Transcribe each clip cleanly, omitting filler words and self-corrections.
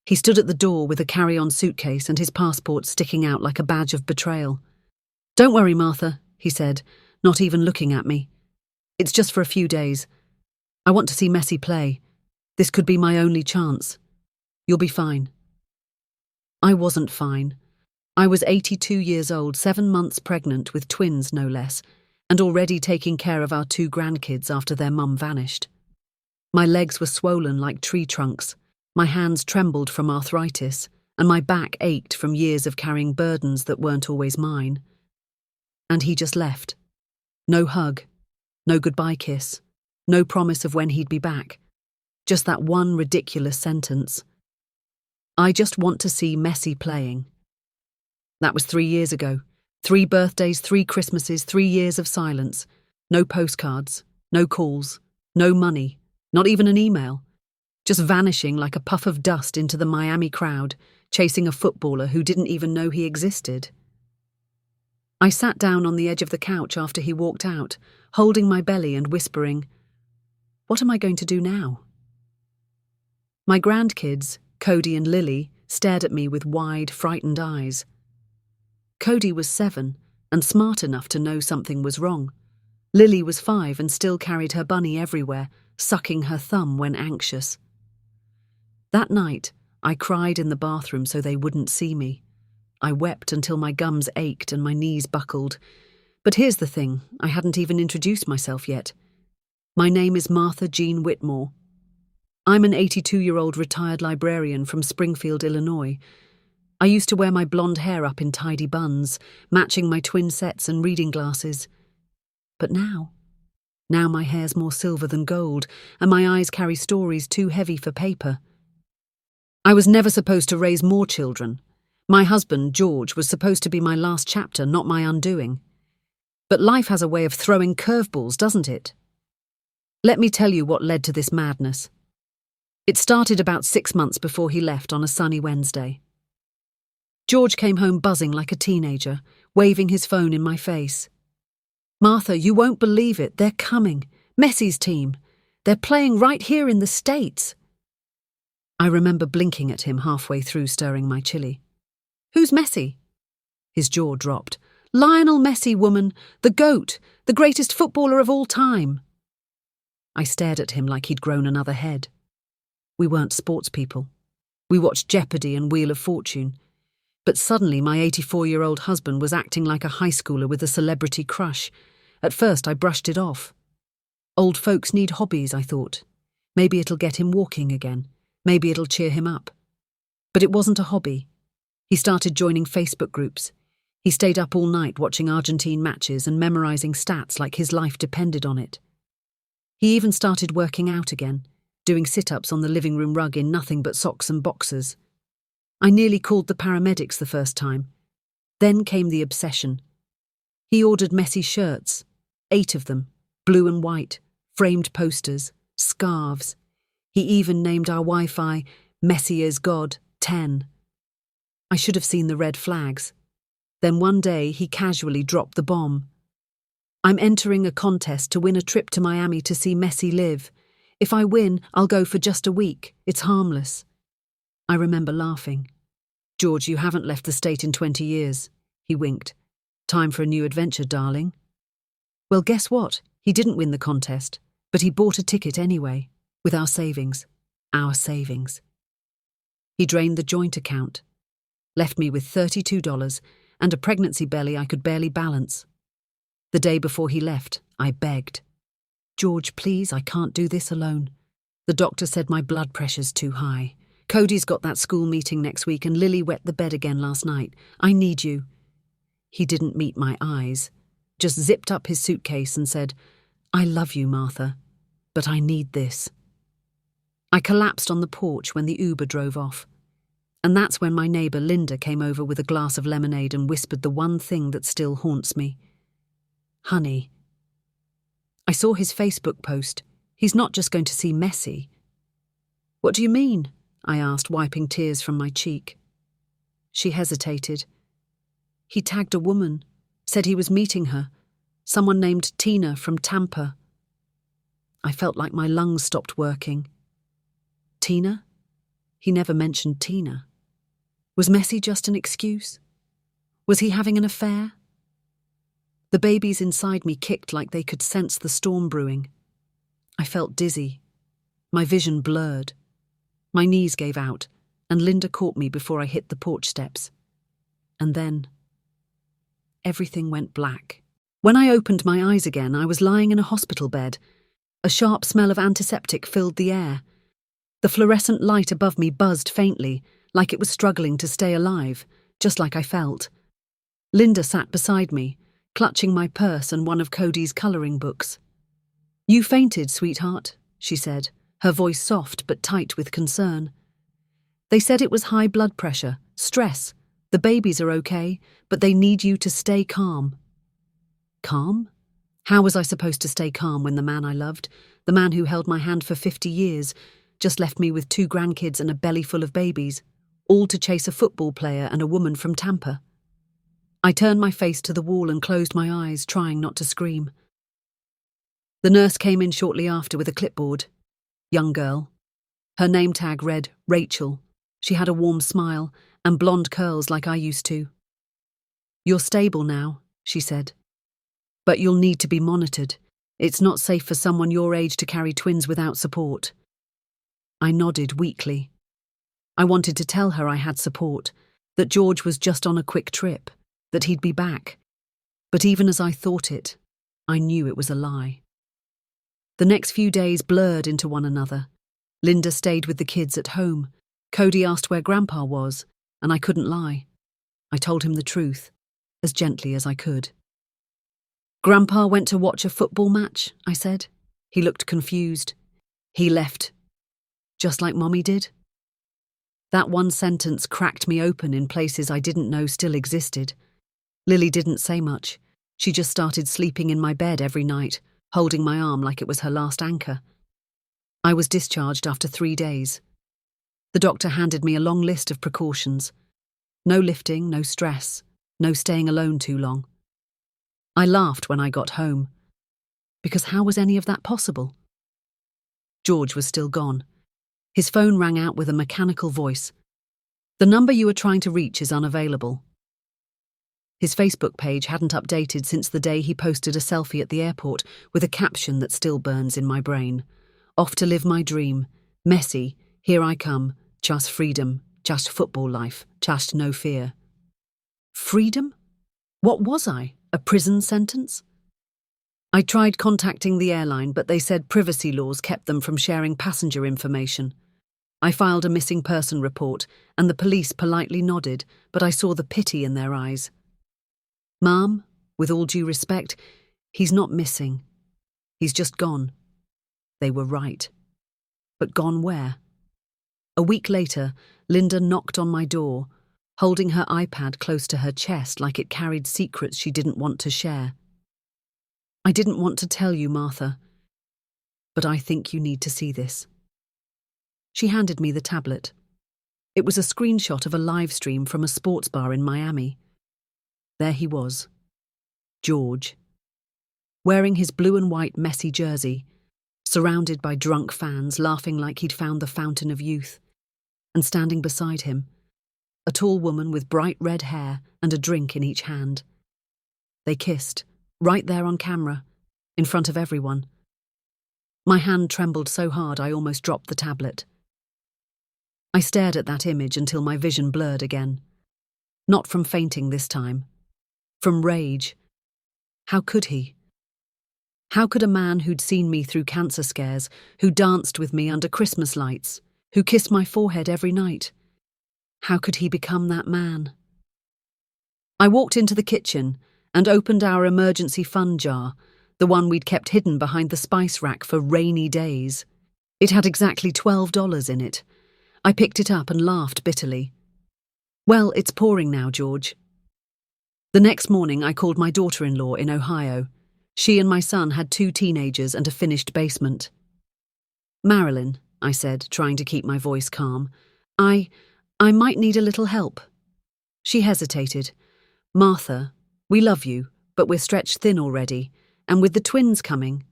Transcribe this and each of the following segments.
He stood at the door with a carry-on suitcase and his passport sticking out like a badge of betrayal. "Don't worry, Martha," he said, not even looking at me. "It's just for a few days. I want to see Messi play. This could be my only chance. You'll be fine." I wasn't fine. I was 82 years old, 7 months pregnant with twins no less, and already taking care of our 2 grandkids after their mum vanished. My legs were swollen like tree trunks, my hands trembled from arthritis, and my back ached from years of carrying burdens that weren't always mine. And he just left. No hug, no goodbye kiss, no promise of when he'd be back. Just that one ridiculous sentence. "I just want to see Messi playing." That was 3 years ago. 3 birthdays, 3 Christmases, 3 years of silence. No postcards, no calls, no money, not even an email. Just vanishing like a puff of dust into the Miami crowd, chasing a footballer who didn't even know he existed. I sat down on the edge of the couch after he walked out, holding my belly and whispering, "What am I going to do now?" My grandkids, Cody and Lily, stared at me with wide, frightened eyes. Cody was 7 and smart enough to know something was wrong. Lily was 5 and still carried her bunny everywhere, sucking her thumb when anxious. That night, I cried in the bathroom so they wouldn't see me. I wept until my gums ached and my knees buckled. But here's the thing, I hadn't even introduced myself yet. My name is Martha Jean Whitmore. I'm an 82-year-old retired librarian from Springfield, Illinois. I used to wear my blonde hair up in tidy buns, matching my twin sets and reading glasses. But now my hair's more silver than gold, and my eyes carry stories too heavy for paper. I was never supposed to raise more children. My husband, George, was supposed to be my last chapter, not my undoing. But life has a way of throwing curveballs, doesn't it? Let me tell you what led to this madness. It started about 6 months before he left on a sunny Wednesday. George came home buzzing like a teenager, waving his phone in my face. "Martha, you won't believe it. They're coming. Messi's team. They're playing right here in the States." I remember blinking at him halfway through stirring my chili. "Who's Messi?" His jaw dropped. "Lionel Messi, woman. The GOAT. The greatest footballer of all time." I stared at him like he'd grown another head. We weren't sports people. We watched Jeopardy and Wheel of Fortune. But suddenly my 84-year-old husband was acting like a high schooler with a celebrity crush. At first I brushed it off. Old folks need hobbies, I thought. Maybe it'll get him walking again. Maybe it'll cheer him up. But it wasn't a hobby. He started joining Facebook groups. He stayed up all night watching Argentine matches and memorizing stats like his life depended on it. He even started working out again, doing sit-ups on the living room rug in nothing but socks and boxers. I nearly called the paramedics the first time. Then came the obsession. He ordered Messi shirts, 8 of them, blue and white, framed posters, scarves. He even named our Wi-Fi Messi is God 10. I should have seen the red flags. Then one day he casually dropped the bomb. "I'm entering a contest to win a trip to Miami to see Messi live. If I win, I'll go for just a week. It's harmless." I remember laughing. "George, you haven't left the state in 20 years. He winked. "Time for a new adventure, darling." Well, guess what? He didn't win the contest, but he bought a ticket anyway, with our savings. Our savings. He drained the joint account, left me with $32 and a pregnancy belly I could barely balance. The day before he left, I begged. "George, please, I can't do this alone. The doctor said my blood pressure's too high. Cody's got that school meeting next week and Lily wet the bed again last night. I need you." He didn't meet my eyes, just zipped up his suitcase and said, "I love you, Martha, but I need this." I collapsed on the porch when the Uber drove off. And that's when my neighbour Linda came over with a glass of lemonade and whispered the one thing that still haunts me. "Honey." I saw his Facebook post. He's not just going to see Messi. "What do you mean?" I asked, wiping tears from my cheek. She hesitated. "He tagged a woman, said he was meeting her, someone named Tina from Tampa." I felt like my lungs stopped working. "Tina?" he never mentioned Tina. Was Messi just an excuse? Was he having an affair? The babies inside me kicked like they could sense the storm brewing. I felt dizzy. My vision blurred. My knees gave out, and Linda caught me before I hit the porch steps. And then everything went black. When I opened my eyes again, I was lying in a hospital bed. A sharp smell of antiseptic filled the air. The fluorescent light above me buzzed faintly, like it was struggling to stay alive, just like I felt. Linda sat beside me, clutching my purse and one of Cody's colouring books. "You fainted, sweetheart," she said, her voice soft but tight with concern. "They said it was high blood pressure, stress. The babies are okay, but they need you to stay calm." Calm? How was I supposed to stay calm when the man I loved, the man who held my hand for 50 years, just left me with 2 grandkids and a belly full of babies, all to chase a football player and a woman from Tampa? I turned my face to the wall and closed my eyes, trying not to scream. The nurse came in shortly after with a clipboard. Young girl. Her name tag read Rachel. She had a warm smile and blonde curls like I used to. "You're stable now," she said. "But you'll need to be monitored. It's not safe for someone your age to carry twins without support." I nodded weakly. I wanted to tell her I had support, that George was just on a quick trip, that he'd be back. But even as I thought it, I knew it was a lie. The next few days blurred into one another. Linda stayed with the kids at home. Cody asked where Grandpa was, and I couldn't lie. I told him the truth, as gently as I could. "Grandpa went to watch a football match," I said. He looked confused. "He left, just like Mommy did?" That one sentence cracked me open in places I didn't know still existed. Lily didn't say much. She just started sleeping in my bed every night, holding my arm like it was her last anchor. I was discharged after 3 days. The doctor handed me a long list of precautions. No lifting, no stress, no staying alone too long. I laughed when I got home, because how was any of that possible? George was still gone. His phone rang out with a mechanical voice. "The number you are trying to reach is unavailable." His Facebook page hadn't updated since the day he posted a selfie at the airport with a caption that still burns in my brain. "Off to live my dream. Messi, here I come. Just freedom. Just football life. Just no fear." Freedom? What was I? A prison sentence? I tried contacting the airline, but they said privacy laws kept them from sharing passenger information. I filed a missing person report, and the police politely nodded, but I saw the pity in their eyes. "Ma'am, with all due respect, he's not missing. He's just gone." They were right. But gone where? A week later, Linda knocked on my door, holding her iPad close to her chest like it carried secrets she didn't want to share. "I didn't want to tell you, Martha, but I think you need to see this." She handed me the tablet. It was a screenshot of a live stream from a sports bar in Miami. There he was, George, wearing his blue and white Messi jersey, surrounded by drunk fans laughing like he'd found the fountain of youth, and standing beside him, a tall woman with bright red hair and a drink in each hand. They kissed, right there on camera, in front of everyone. My hand trembled so hard I almost dropped the tablet. I stared at that image until my vision blurred again. Not from fainting this time. From rage. How could he? How could a man who'd seen me through cancer scares, who danced with me under Christmas lights, who kissed my forehead every night, how could he become that man? I walked into the kitchen and opened our emergency fund jar, the one we'd kept hidden behind the spice rack for rainy days. It had exactly $12 in it. I picked it up and laughed bitterly. "Well, it's pouring now, George." The next morning I called my daughter-in-law in Ohio. She and my son had 2 teenagers and a finished basement. "Marilyn," I said, trying to keep my voice calm, I might need a little help." She hesitated. "Martha, we love you, but we're stretched thin already, and with the twins coming."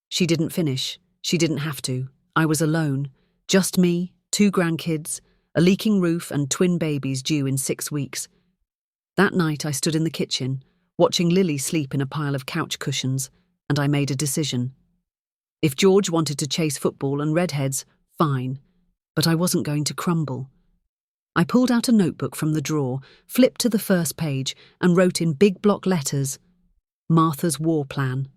She didn't finish. She didn't have to. I was alone. Just me, 2 grandkids, a leaking roof and twin babies due in 6 weeks. That night I stood in the kitchen, watching Lily sleep in a pile of couch cushions, and I made a decision. If George wanted to chase football and redheads, fine, but I wasn't going to crumble. I pulled out a notebook from the drawer, flipped to the first page, and wrote in big block letters, Martha's war plan.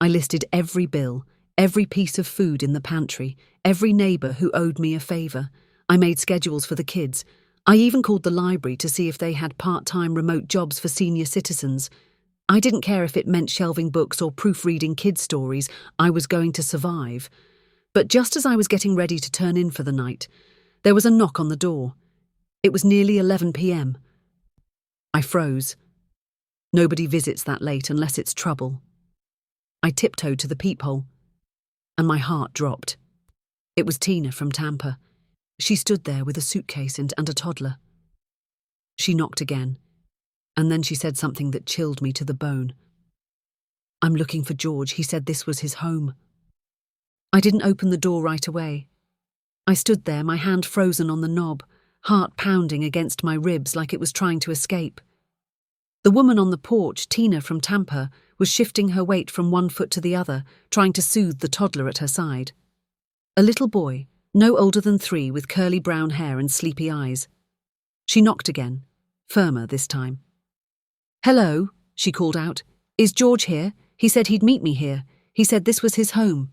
I listed every bill, every piece of food in the pantry, every neighbour who owed me a favour. I made schedules for the kids. I even called the library to see if they had part-time remote jobs for senior citizens. I didn't care if it meant shelving books or proofreading kids' stories. I was going to survive. But just as I was getting ready to turn in for the night, there was a knock on the door. It was nearly 11 p.m. I froze. Nobody visits that late unless it's trouble. I tiptoed to the peephole, and my heart dropped. It was Tina from Tampa. She stood there with a suitcase and a toddler. She knocked again, and then she said something that chilled me to the bone. I'm looking for George. He said this was his home. I didn't open the door right away. I stood there, my hand frozen on the knob, heart pounding against my ribs like it was trying to escape. The woman on the porch, Tina from Tampa, was shifting her weight from one foot to the other, trying to soothe the toddler at her side. A little boy, no older than 3, with curly brown hair and sleepy eyes. She knocked again, firmer this time. Hello, she called out. Is George here? He said he'd meet me here. He said this was his home.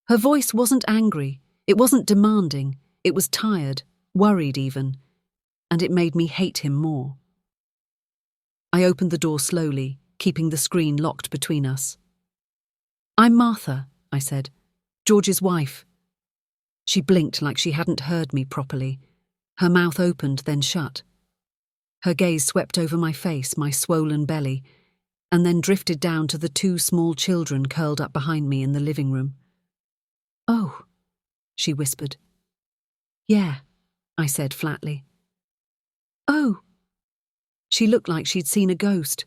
Her voice wasn't angry. It wasn't demanding. It was tired, worried even, and it made me hate him more. I opened the door slowly, keeping the screen locked between us. I'm Martha, I said, George's wife. She blinked like she hadn't heard me properly. Her mouth opened, then shut. Her gaze swept over my face, my swollen belly, and then drifted down to the 2 small children curled up behind me in the living room. Oh, she whispered. Yeah, I said flatly. Oh. She looked like she'd seen a ghost.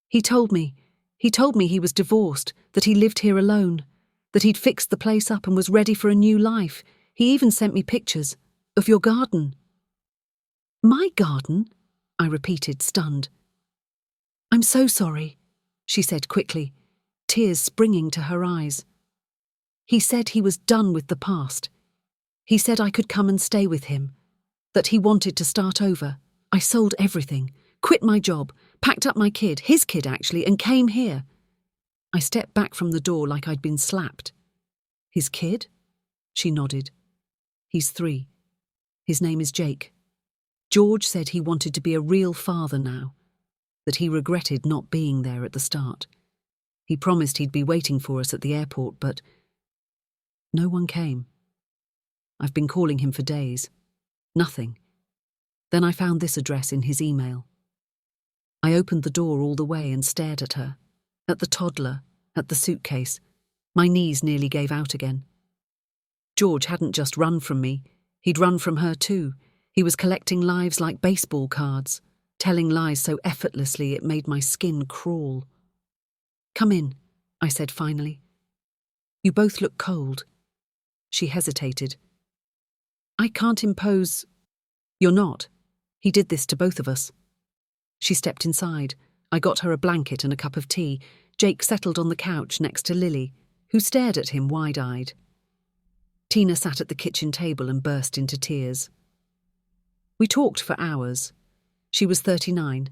He told me he was divorced, that he lived here alone, that he'd fixed the place up and was ready for a new life. He even sent me pictures of your garden. My garden? I repeated, stunned. I'm so sorry, she said quickly, tears springing to her eyes. He said he was done with the past. He said I could come and stay with him, that he wanted to start over. I sold everything, quit my job, packed up my kid, his kid actually, and came here. I stepped back from the door like I'd been slapped. His kid? She nodded. He's 3. His name is Jake. George said he wanted to be a real father now, that he regretted not being there at the start. He promised he'd be waiting for us at the airport, but no one came. I've been calling him for days. Nothing. Then I found this address in his email. I opened the door all the way and stared at her, at the toddler, at the suitcase. My knees nearly gave out again. George hadn't just run from me. He'd run from her too. He was collecting lives like baseball cards, telling lies so effortlessly it made my skin crawl. Come in, I said finally. You both look cold. She hesitated. I can't impose. You're not. He did this to both of us. She stepped inside. I got her a blanket and a cup of tea. Jake settled on the couch next to Lily, who stared at him wide-eyed. Tina sat at the kitchen table and burst into tears. We talked for hours. She was 39,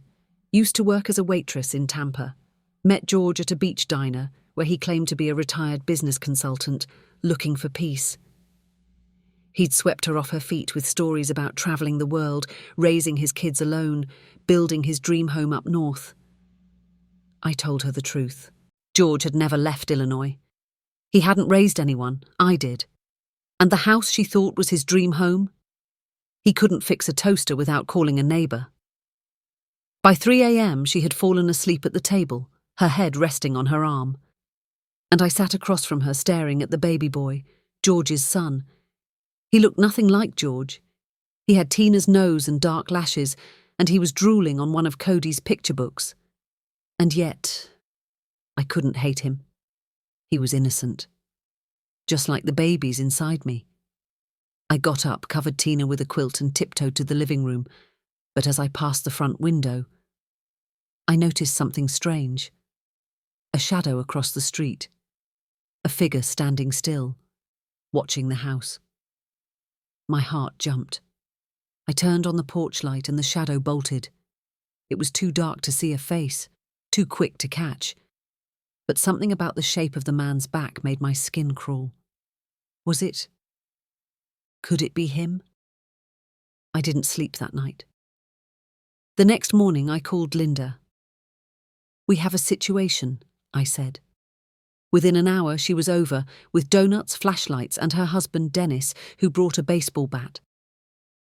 used to work as a waitress in Tampa, met George at a beach diner where he claimed to be a retired business consultant looking for peace. He'd swept her off her feet with stories about travelling the world, raising his kids alone, building his dream home up north. I told her the truth. George had never left Illinois. He hadn't raised anyone, I did. And the house she thought was his dream home? He couldn't fix a toaster without calling a neighbour. By 3 a.m. she had fallen asleep at the table, her head resting on her arm. And I sat across from her staring at the baby boy, George's son. He looked nothing like George. He had Tina's nose and dark lashes, and he was drooling on one of Cody's picture books. And yet, I couldn't hate him. He was innocent. Just like the babies inside me. I got up, covered Tina with a quilt and tiptoed to the living room, but as I passed the front window, I noticed something strange. A shadow across the street. A figure standing still, watching the house. My heart jumped. I turned on the porch light and the shadow bolted. It was too dark to see a face, too quick to catch. But something about the shape of the man's back made my skin crawl. Was it? Could it be him? I didn't sleep that night. The next morning I called Linda. "We have a situation," I said. Within an hour she was over, with donuts, flashlights, and her husband Dennis, who brought a baseball bat.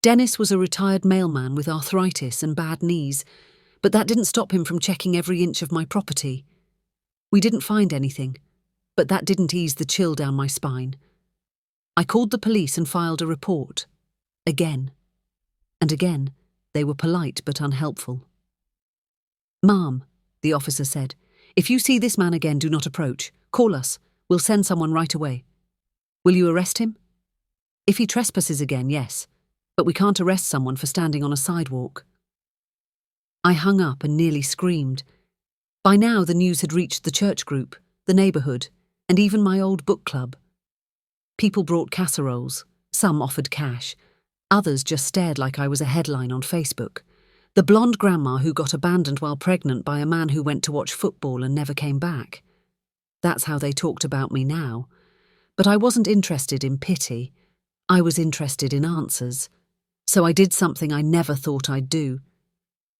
Dennis was a retired mailman with arthritis and bad knees, but that didn't stop him from checking every inch of my property. We didn't find anything, but that didn't ease the chill down my spine. I called the police and filed a report. Again. And again, they were polite but unhelpful. "Ma'am," the officer said, "if you see this man again, do not approach. Call us. We'll send someone right away." "Will you arrest him?" "If he trespasses again, yes. But we can't arrest someone for standing on a sidewalk." I hung up and nearly screamed. By now the news had reached the church group, the neighbourhood, and even my old book club. People brought casseroles, some offered cash, others just stared like I was a headline on Facebook. The blonde grandma who got abandoned while pregnant by a man who went to watch football and never came back. That's how they talked about me now. But I wasn't interested in pity. I was interested in answers. So I did something I never thought I'd do.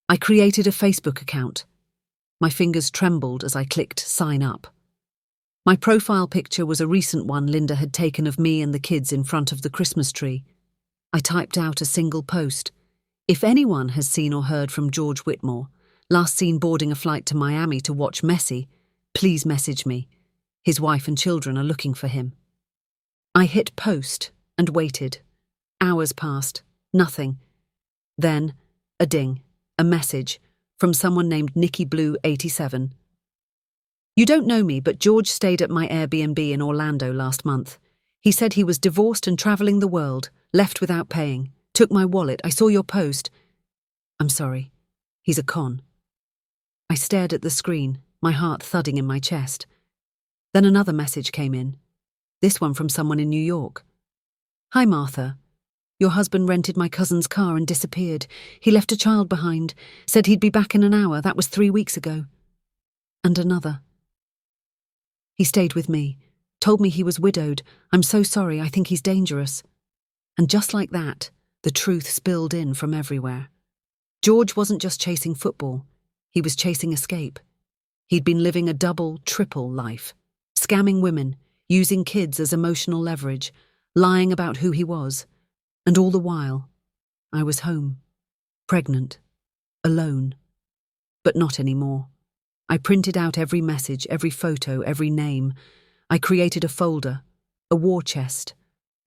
I created a Facebook account. My fingers trembled as I clicked sign up. My profile picture was a recent one Linda had taken of me and the kids in front of the Christmas tree. I typed out a single post. "If anyone has seen or heard from George Whitmore, last seen boarding a flight to Miami to watch Messi, please message me. His wife and children are looking for him." I hit post and waited. Hours passed. Nothing. Then, a ding, a message, from someone named Nikki Blue 87. "You don't know me, but George stayed at my Airbnb in Orlando last month. He said he was divorced and travelling the world, left without paying. Took my wallet. I saw your post. I'm sorry. He's a con." I stared at the screen, my heart thudding in my chest. Then another message came in. This one from someone in New York. "Hi, Martha. Your husband rented my cousin's car and disappeared. He left a child behind. Said he'd be back in an hour. That was 3 weeks ago." And another. "He stayed with me. Told me he was widowed. I'm so sorry. I think he's dangerous." And just like that, the truth spilled in from everywhere. George wasn't just chasing football. He was chasing escape. He'd been living a double, triple life. Scamming women, using kids as emotional leverage, lying about who he was. And all the while, I was home. Pregnant. Alone. But not anymore. I printed out every message, every photo, every name. I created a folder, a war chest.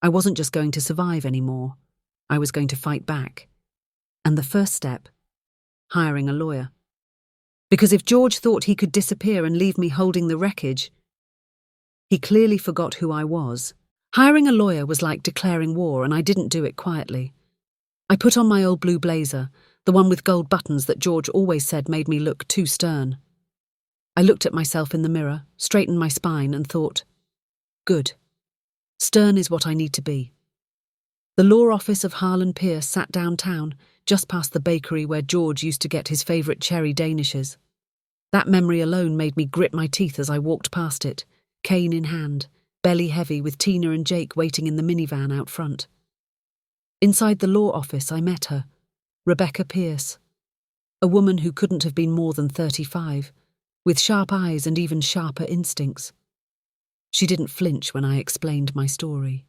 I wasn't just going to survive anymore. I was going to fight back. And the first step, hiring a lawyer. Because if George thought he could disappear and leave me holding the wreckage, he clearly forgot who I was. Hiring a lawyer was like declaring war, and I didn't do it quietly. I put on my old blue blazer, the one with gold buttons that George always said made me look too stern. I looked at myself in the mirror, straightened my spine, and thought, good. Stern is what I need to be. The law office of Harlan Pierce sat downtown, just past the bakery where George used to get his favourite cherry danishes. That memory alone made me grit my teeth as I walked past it, cane in hand, belly heavy, with Tina and Jake waiting in the minivan out front. Inside the law office I met her, Rebecca Pierce, a woman who couldn't have been more than 35, with sharp eyes and even sharper instincts. She didn't flinch when I explained my story.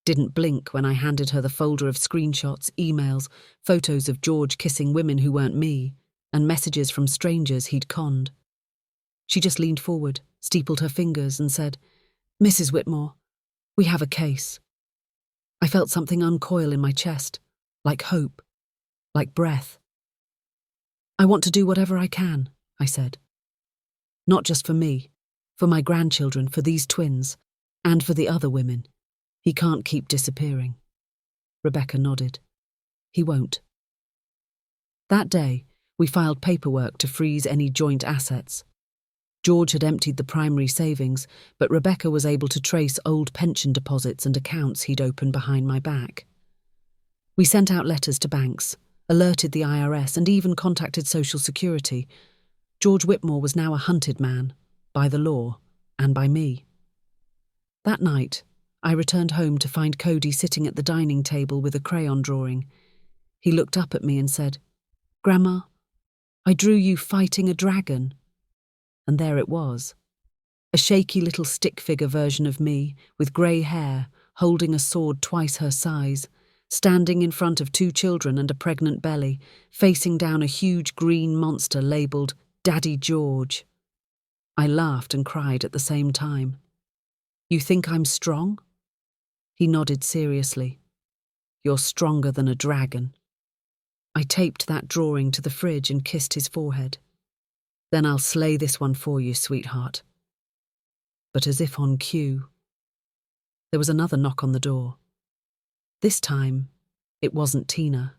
Didn't blink when I handed her the folder of screenshots, emails, photos of George kissing women who weren't me, and messages from strangers he'd conned. She just leaned forward, steepled her fingers, and said, "Mrs. Whitmore, we have a case." I felt something uncoil in my chest, like hope, like breath. "I want to do whatever I can," I said. "Not just for me, for my grandchildren, for these twins, and for the other women. He can't keep disappearing." Rebecca nodded. He won't. That day, we filed paperwork to freeze any joint assets. George had emptied the primary savings, but Rebecca was able to trace old pension deposits and accounts he'd opened behind my back. We sent out letters to banks, alerted the IRS, and even contacted Social Security. George Whitmore was now a hunted man, by the law, and by me. That night, I returned home to find Cody sitting at the dining table with a crayon drawing. He looked up at me and said, "Grandma, I drew you fighting a dragon." And there it was. A shaky little stick figure version of me, with grey hair, holding a sword twice her size, standing in front of 2 children and a pregnant belly, facing down a huge green monster labelled Daddy George. I laughed and cried at the same time. "You think I'm strong?" He nodded seriously. "You're stronger than a dragon." I taped that drawing to the fridge and kissed his forehead. "Then I'll slay this one for you, sweetheart." But as if on cue, there was another knock on the door. This time, it wasn't Tina.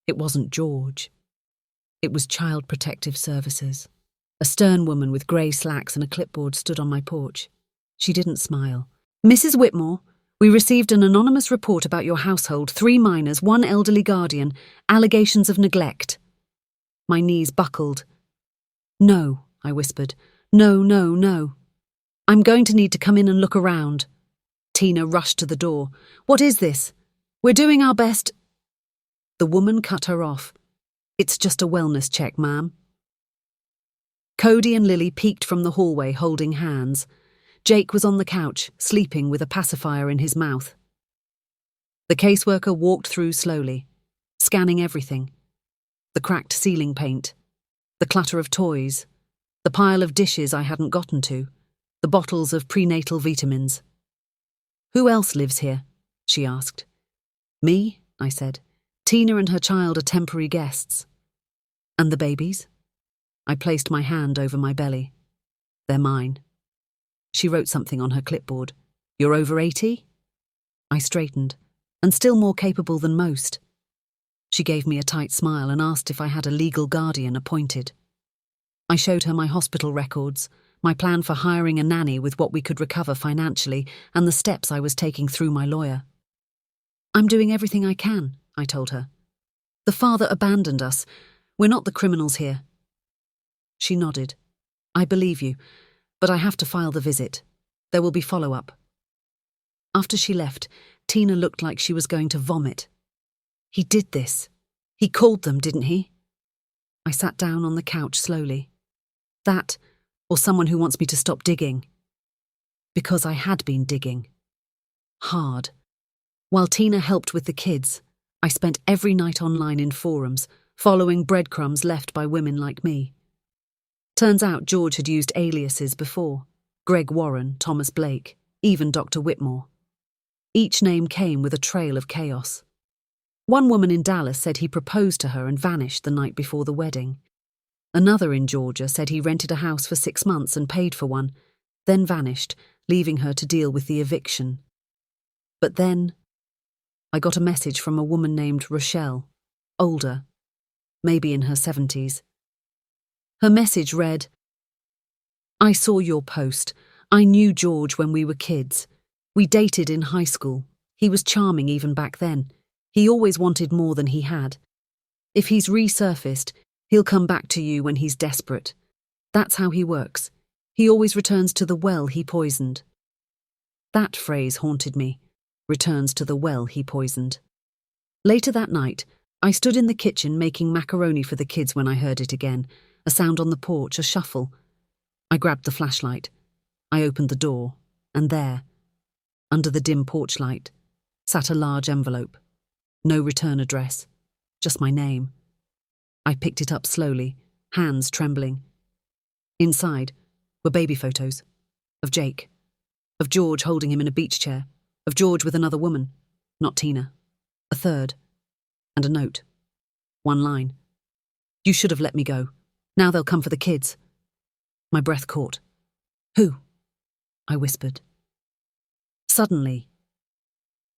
It wasn't George. It was Child Protective Services. A stern woman with grey slacks and a clipboard stood on my porch. She didn't smile. "Mrs. Whitmore, we received an anonymous report about your household, 3 minors, 1 elderly guardian, allegations of neglect." My knees buckled. "No," I whispered. "No, no, no. I'm going to need to come in and look around." Tina rushed to the door. "What is this? We're doing our best." The woman cut her off. "It's just a wellness check, ma'am." Cody and Lily peeked from the hallway holding hands. Jake was on the couch, sleeping with a pacifier in his mouth. The caseworker walked through slowly, scanning everything. The cracked ceiling paint, the clutter of toys, the pile of dishes I hadn't gotten to, the bottles of prenatal vitamins. "Who else lives here?" she asked. "Me," I said. "Tina and her child are temporary guests." "And the babies?" I placed my hand over my belly. "They're mine." She wrote something on her clipboard. "You're over 80? I straightened, and still more capable than most. She gave me a tight smile and asked if I had a legal guardian appointed. I showed her my hospital records, my plan for hiring a nanny with what we could recover financially, and the steps I was taking through my lawyer. "I'm doing everything I can," I told her. "The father abandoned us. We're not the criminals here." She nodded. "I believe you, but I have to file the visit. There will be follow-up." After she left, Tina looked like she was going to vomit. "He did this. He called them, didn't he?" I sat down on the couch slowly. "That, or someone who wants me to stop digging." Because I had been digging. Hard. While Tina helped with the kids, I spent every night online in forums, following breadcrumbs left by women like me. Turns out George had used aliases before. Greg Warren, Thomas Blake, even Dr. Whitmore. Each name came with a trail of chaos. One woman in Dallas said he proposed to her and vanished the night before the wedding. Another in Georgia said he rented a house for 6 months and paid for one, then vanished, leaving her to deal with the eviction. But then, I got a message from a woman named Rochelle, older, maybe in her 70s. Her message read, "I saw your post. I knew George when we were kids. We dated in high school. He was charming even back then. He always wanted more than he had. If he's resurfaced, he'll come back to you when he's desperate. That's how he works. He always returns to the well he poisoned." That phrase haunted me. Returns to the well he poisoned. Later that night, I stood in the kitchen making macaroni for the kids when I heard it again. A sound on the porch, a shuffle. I grabbed the flashlight. I opened the door, and there, under the dim porch light, sat a large envelope. No return address, just my name. I picked it up slowly, hands trembling. Inside were baby photos of Jake, of George holding him in a beach chair, of George with another woman, not Tina, a third, and a note. One line. "You should have let me go. Now they'll come for the kids." My breath caught. "Who?" I whispered. Suddenly,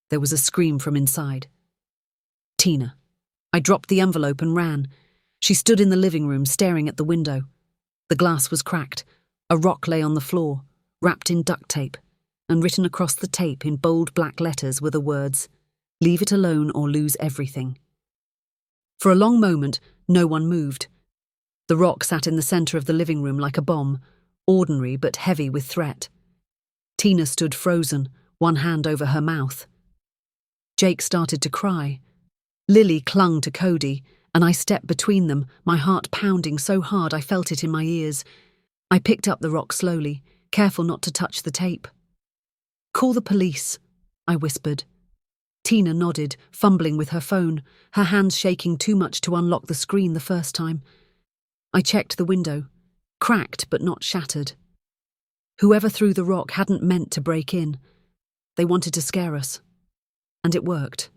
there was a scream from inside. Tina. I dropped the envelope and ran. She stood in the living room, staring at the window. The glass was cracked. A rock lay on the floor, wrapped in duct tape, and written across the tape in bold black letters were the words, "Leave it alone or lose everything." For a long moment, no one moved. The rock sat in the centre of the living room like a bomb, ordinary but heavy with threat. Tina stood frozen, one hand over her mouth. Jake started to cry. Lily clung to Cody, and I stepped between them, my heart pounding so hard I felt it in my ears. I picked up the rock slowly, careful not to touch the tape. "Call the police," I whispered. Tina nodded, fumbling with her phone, her hands shaking too much to unlock the screen the first time. I checked the window, cracked but not shattered. Whoever threw the rock hadn't meant to break in. They wanted to scare us. And it worked.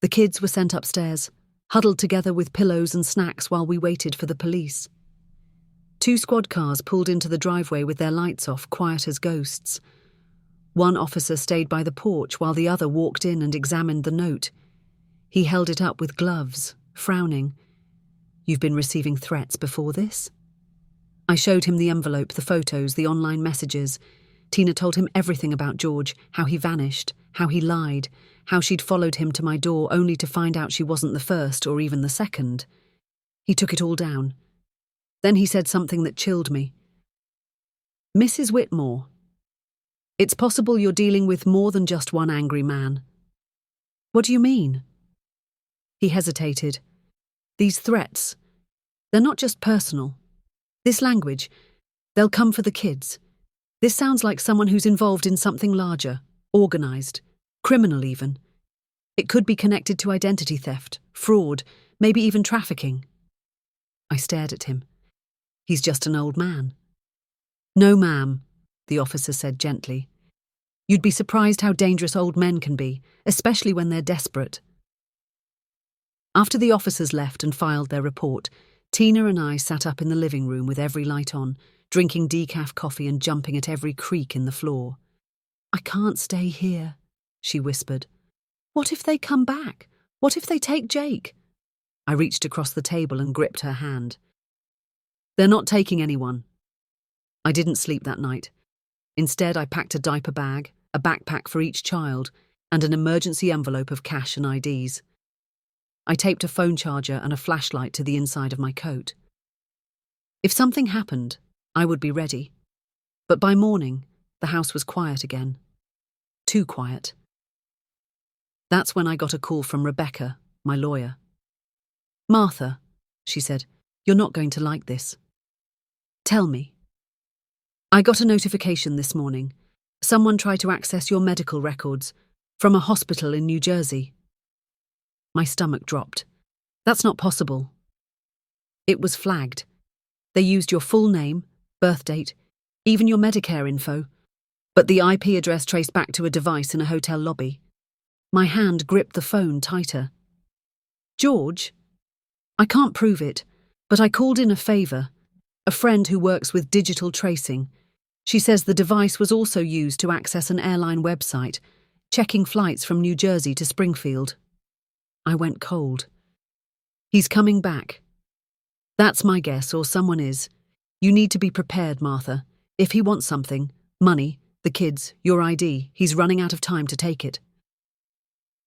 The kids were sent upstairs, huddled together with pillows and snacks while we waited for the police. 2 squad cars pulled into the driveway with their lights off, quiet as ghosts. One officer stayed by the porch while the other walked in and examined the note. He held it up with gloves, frowning. "You've been receiving threats before this?" I showed him the envelope, the photos, the online messages. Tina told him everything about George, how he vanished, how he lied, how she'd followed him to my door only to find out she wasn't the first or even the second. He took it all down. Then he said something that chilled me. "Mrs. Whitmore, it's possible you're dealing with more than just one angry man." "What do you mean?" He hesitated. "These threats, they're not just personal. This language, they'll come for the kids. This sounds like someone who's involved in something larger, organized, criminal even. It could be connected to identity theft, fraud, maybe even trafficking." I stared at him. "He's just an old man." "No, ma'am," the officer said gently. "You'd be surprised how dangerous old men can be, especially when they're desperate." After the officers left and filed their report, Tina and I sat up in the living room with every light on, drinking decaf coffee and jumping at every creak in the floor. "I can't stay here," she whispered. "What if they come back? What if they take Jake?" I reached across the table and gripped her hand. "They're not taking anyone." I didn't sleep that night. Instead, I packed a diaper bag, a backpack for each child, and an emergency envelope of cash and IDs. I taped a phone charger and a flashlight to the inside of my coat. If something happened, I would be ready. But by morning, the house was quiet again. Too quiet. That's when I got a call from Rebecca, my lawyer. "Martha," she said, "you're not going to like this." "Tell me." "I got a notification this morning. Someone tried to access your medical records from a hospital in New Jersey." My stomach dropped. "That's not possible." "It was flagged. They used your full name, birth date, even your Medicare info, but the IP address traced back to a device in a hotel lobby." My hand gripped the phone tighter. "George? I can't prove it, but I called in a favour. A friend who works with digital tracing. She says the device was also used to access an airline website, checking flights from New Jersey to Springfield." I went cold. "He's coming back. That's my guess, or someone is. You need to be prepared, Martha. If he wants something, money, the kids, your ID, he's running out of time to take it."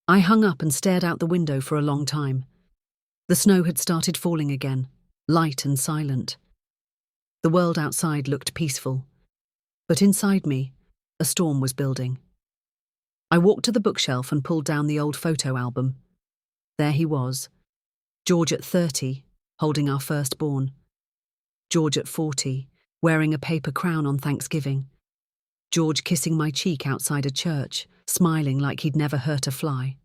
I hung up and stared out the window for a long time. The snow had started falling again, light and silent. The world outside looked peaceful, but inside me, a storm was building. I walked to the bookshelf and pulled down the old photo album. There he was, George at 30, holding our firstborn. George at 40, wearing a paper crown on Thanksgiving. George kissing my cheek outside a church, smiling like he'd never hurt a fly.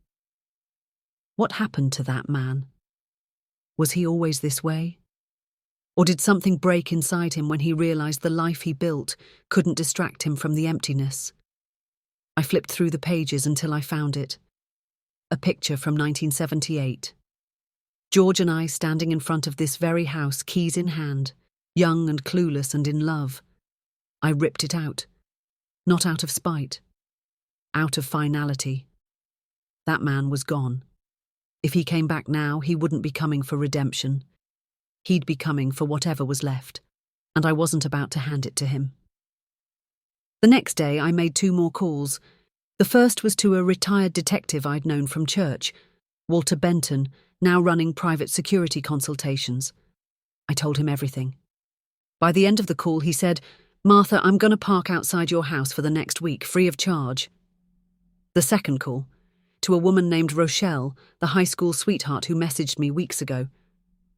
What happened to that man? Was he always this way? Or did something break inside him when he realized the life he built couldn't distract him from the emptiness? I flipped through the pages until I found it. A picture from 1978. George and I standing in front of this very house, keys in hand, young and clueless and in love. I ripped it out. Not out of spite. Out of finality. That man was gone. If he came back now, he wouldn't be coming for redemption. He'd be coming for whatever was left, and I wasn't about to hand it to him. The next day, I made 2 more calls. The first was to a retired detective I'd known from church, Walter Benton, now running private security consultations. I told him everything. By the end of the call, he said, "Martha, I'm going to park outside your house for the next week, free of charge." The second call, to a woman named Rochelle, the high school sweetheart who messaged me weeks ago.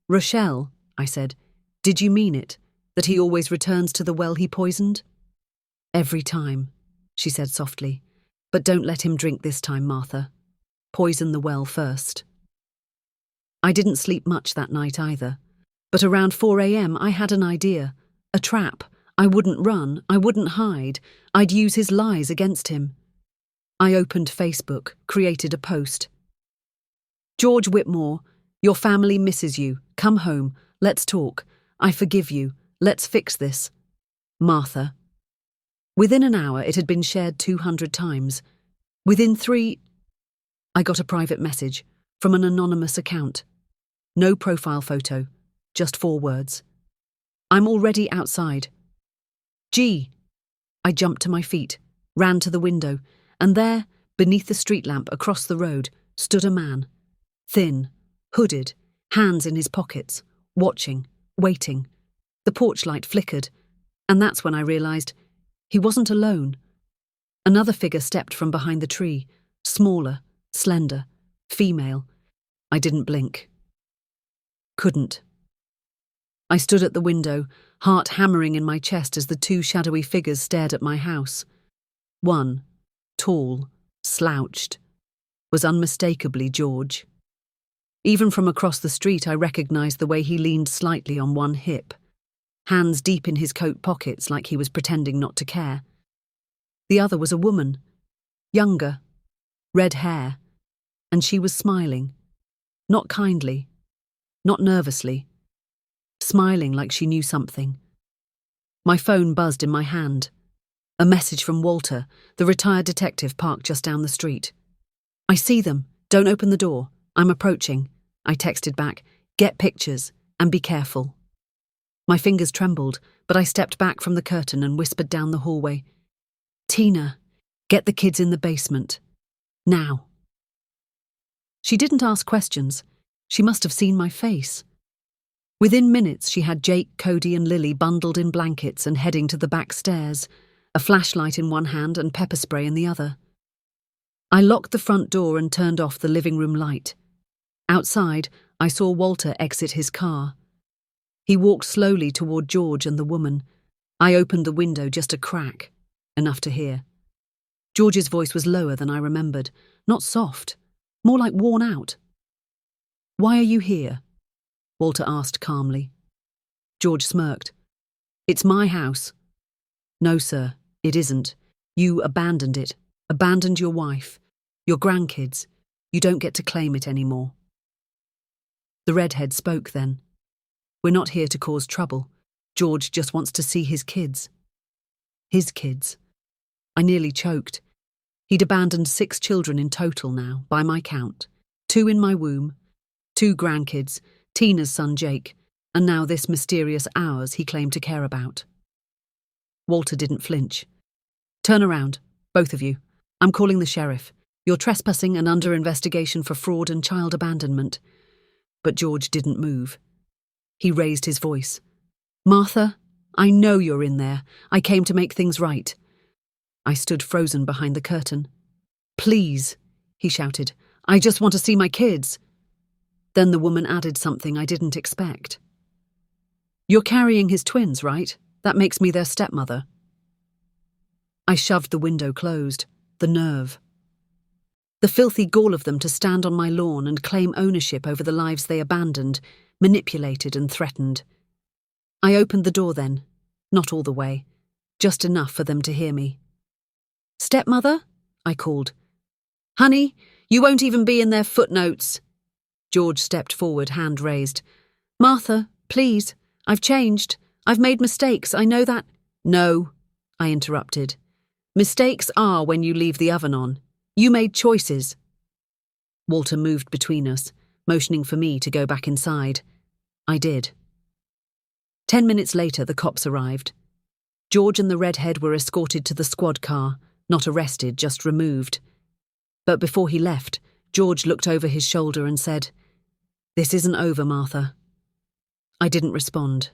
"Rochelle," I said, "did you mean it, that he always returns to the well he poisoned?" "Every time," she said softly. "But don't let him drink this time, Martha. Poison the well first." I didn't sleep much that night either, but around 4 a.m. I had an idea. A trap. I wouldn't run, I wouldn't hide. I'd use his lies against him. I opened Facebook, created a post. "George Whitmore, your family misses you. Come home. Let's talk. I forgive you. Let's fix this. Martha." Within an hour, it had been shared 200 times. Within 3, I got a private message from an anonymous account. No profile photo, just 4 words. "I'm already outside." Gee! I jumped to my feet, ran to the window, and there, beneath the street lamp across the road, stood a man. Thin, hooded, hands in his pockets, watching, waiting. The porch light flickered, and that's when I realized he wasn't alone. Another figure stepped from behind the tree, smaller, slender, female. I didn't blink. Couldn't. I stood at the window, heart hammering in my chest as the 2 shadowy figures stared at my house. One, tall, slouched, was unmistakably George. Even from across the street, I recognized the way he leaned slightly on one hip, hands deep in his coat pockets like he was pretending not to care. The other was a woman, younger, red hair, and she was smiling, not kindly, not nervously, smiling like she knew something. My phone buzzed in my hand. A message from Walter, the retired detective parked just down the street. "I see them. Don't open the door. I'm approaching." I texted back, "Get pictures, and be careful." My fingers trembled, but I stepped back from the curtain and whispered down the hallway, "Tina, get the kids in the basement. Now." She didn't ask questions. She must have seen my face. Within minutes, she had Jake, Cody, and Lily bundled in blankets and heading to the back stairs, a flashlight in one hand and pepper spray in the other. I locked the front door and turned off the living room light. Outside, I saw Walter exit his car. He walked slowly toward George and the woman. I opened the window just a crack, enough to hear. George's voice was lower than I remembered, not soft, more like worn out. "Why are you here?" Walter asked calmly. George smirked. "It's my house." "No, sir, it isn't. You abandoned it, abandoned your wife, your grandkids. You don't get to claim it anymore." The redhead spoke then. "We're not here to cause trouble. George just wants to see his kids." His kids. I nearly choked. He'd abandoned 6 children in total now, by my count. 2 in my womb, 2 grandkids, Tina's son Jake, and now this mysterious ours he claimed to care about. Walter didn't flinch. "Turn around, both of you. I'm calling the sheriff. You're trespassing and under investigation for fraud and child abandonment." But George didn't move. He raised his voice. "Martha, I know you're in there. I came to make things right." I stood frozen behind the curtain. "Please," he shouted. "I just want to see my kids." Then the woman added something I didn't expect. "You're carrying his twins, right? That makes me their stepmother." I shoved the window closed. The nerve. The filthy gall of them to stand on my lawn and claim ownership over the lives they abandoned, manipulated and threatened. I opened the door then, not all the way, just enough for them to hear me. "Stepmother?" I called. "Honey, you won't even be in their footnotes." George stepped forward, hand raised. "Martha, please, I've changed. I've made mistakes, I know that." "No," I interrupted. "Mistakes are when you leave the oven on. You made choices." Walter moved between us, motioning for me to go back inside. I did. 10 minutes later, the cops arrived. George and the redhead were escorted to the squad car, not arrested, just removed. But before he left, George looked over his shoulder and said, "This isn't over, Martha." I didn't respond,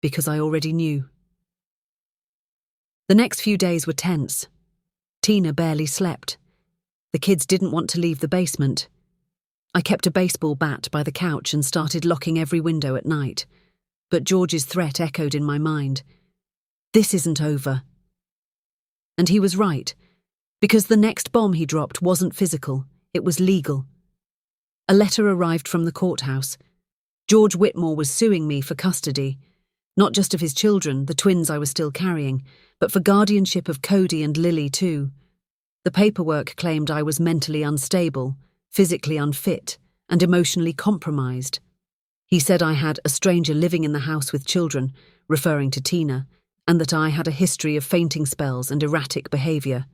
because I already knew. The next few days were tense. Tina barely slept. The kids didn't want to leave the basement. I kept a baseball bat by the couch and started locking every window at night. But George's threat echoed in my mind. This isn't over. And he was right, because the next bomb he dropped wasn't physical, it was legal. A letter arrived from the courthouse. George Whitmore was suing me for custody, not just of his children, the twins I was still carrying, but for guardianship of Cody and Lily too. The paperwork claimed I was mentally unstable, physically unfit, and emotionally compromised. He said I had a stranger living in the house with children, referring to Tina, and that I had a history of fainting spells and erratic behaviour.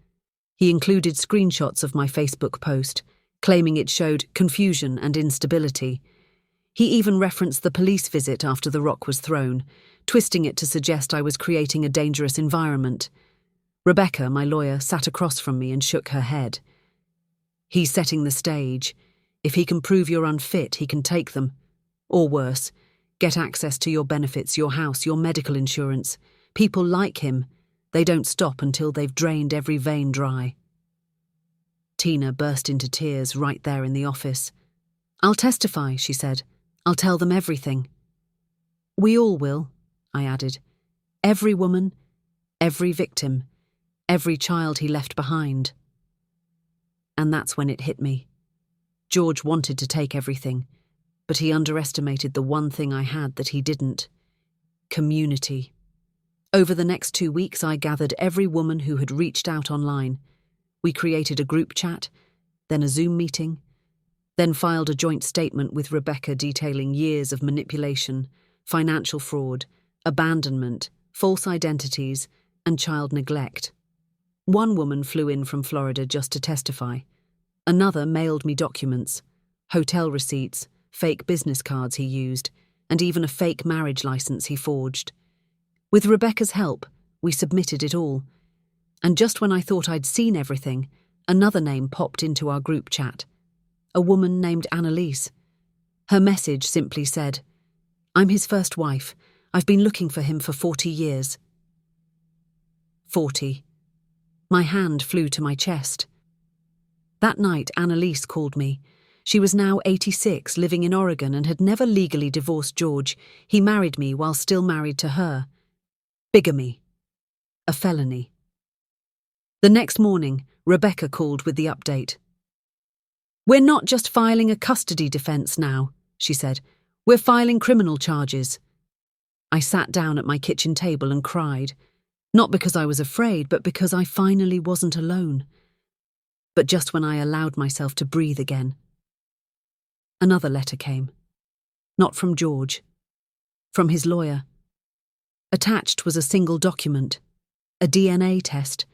He included screenshots of my Facebook post, claiming it showed confusion and instability. He even referenced the police visit after the rock was thrown, twisting it to suggest I was creating a dangerous environment. Rebecca, my lawyer, sat across from me and shook her head. He's setting the stage. If he can prove you're unfit, he can take them. Or worse, get access to your benefits, your house, your medical insurance. People like him, they don't stop until they've drained every vein dry. Tina burst into tears right there in the office. "I'll testify," she said. "I'll tell them everything." "We all will," I added. "Every woman, every victim, every child he left behind." And that's when it hit me. George wanted to take everything, but he underestimated the one thing I had that he didn't: community. Over the next 2 weeks, I gathered every woman who had reached out online. We created a group chat, then a Zoom meeting, then filed a joint statement with Rebecca detailing years of manipulation, financial fraud, abandonment, false identities, and child neglect. One woman flew in from Florida just to testify. Another mailed me documents, hotel receipts, fake business cards he used, and even a fake marriage license he forged. With Rebecca's help, we submitted it all. And just when I thought I'd seen everything, another name popped into our group chat. A woman named Annalise. Her message simply said, "I'm his first wife. I've been looking for him for 40 years. 40. My hand flew to my chest. That night, Annalise called me. She was now 86, living in Oregon, and had never legally divorced George. He married me while still married to her. Bigamy. A felony. The next morning, Rebecca called with the update. "We're not just filing a custody defense now," she said. "We're filing criminal charges." I sat down at my kitchen table and cried, not because I was afraid, but because I finally wasn't alone. But just when I allowed myself to breathe again, another letter came. Not from George. From his lawyer. Attached was a single document, a DNA test.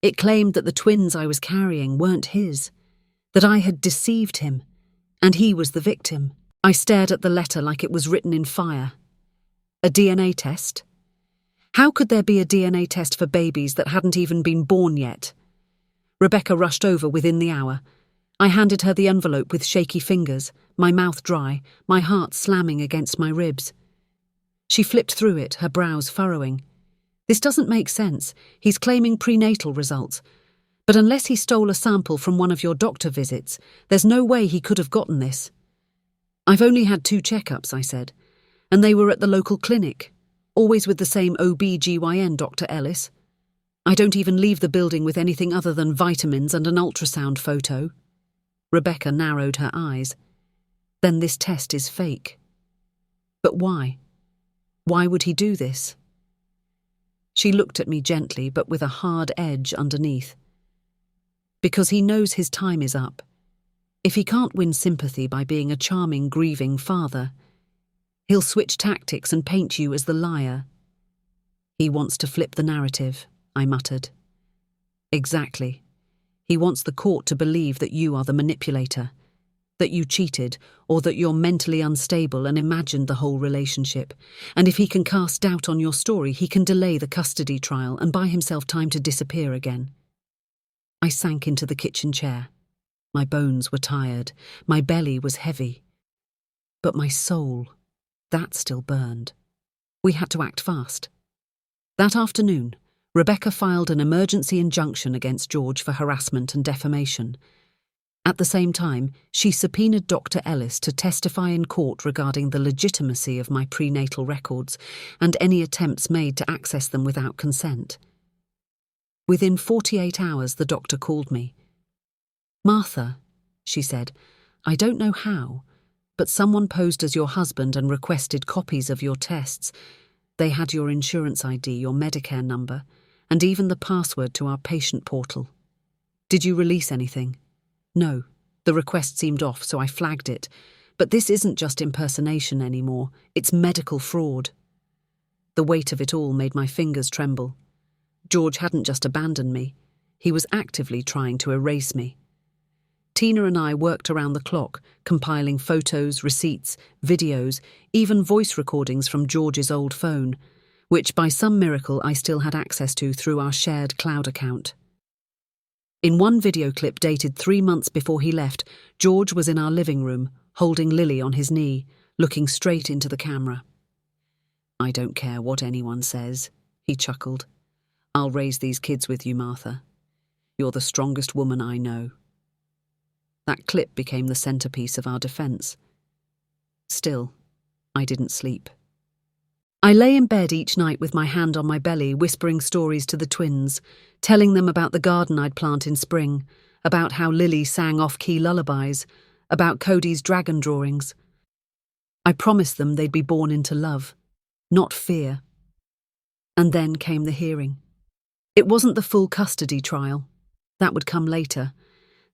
It claimed that the twins I was carrying weren't his, that I had deceived him, and he was the victim. I stared at the letter like it was written in fire. A DNA test? How could there be a DNA test for babies that hadn't even been born yet? Rebecca rushed over within the hour. I handed her the envelope with shaky fingers, my mouth dry, my heart slamming against my ribs. She flipped through it, her brows furrowing. "This doesn't make sense. He's claiming prenatal results. But unless he stole a sample from one of your doctor visits, there's no way he could have gotten this." "I've only had 2 checkups," I said, "and they were at the local clinic, always with the same OB-GYN, Dr. Ellis. I don't even leave the building with anything other than vitamins and an ultrasound photo." Rebecca narrowed her eyes. "Then this test is fake." "But why? Why would he do this?" She looked at me gently, but with a hard edge underneath. "Because he knows his time is up. If he can't win sympathy by being a charming, grieving father, he'll switch tactics and paint you as the liar." "He wants to flip the narrative," I muttered. "Exactly. He wants the court to believe that you are the manipulator, that you cheated, or that you're mentally unstable and imagined the whole relationship. And if he can cast doubt on your story, he can delay the custody trial and buy himself time to disappear again. I sank into the kitchen chair. My bones were tired, my belly was heavy. But my soul, that still burned. We had to act fast. That afternoon, Rebecca filed an emergency injunction against George for harassment and defamation. At the same time, she subpoenaed Dr. Ellis to testify in court regarding the legitimacy of my prenatal records and any attempts made to access them without consent. Within 48 hours, the doctor called me. "Martha," she said, "I don't know how, but someone posed as your husband and requested copies of your tests. They had your insurance ID, your Medicare number, and even the password to our patient portal. Did you release anything?" "No, the request seemed off, so I flagged it. But this isn't just impersonation anymore, it's medical fraud." The weight of it all made my fingers tremble. George hadn't just abandoned me, he was actively trying to erase me. Tina and I worked around the clock, compiling photos, receipts, videos, even voice recordings from George's old phone, which by some miracle I still had access to through our shared cloud account. In one video clip dated 3 months before he left, George was in our living room, holding Lily on his knee, looking straight into the camera. "I don't care what anyone says," he chuckled. "I'll raise these kids with you, Martha. You're the strongest woman I know." That clip became the centerpiece of our defense. Still, I didn't sleep. I lay in bed each night with my hand on my belly, whispering stories to the twins, telling them about the garden I'd plant in spring, about how Lily sang off-key lullabies, about Cody's dragon drawings. I promised them they'd be born into love, not fear. And then came the hearing. It wasn't the full custody trial. That would come later.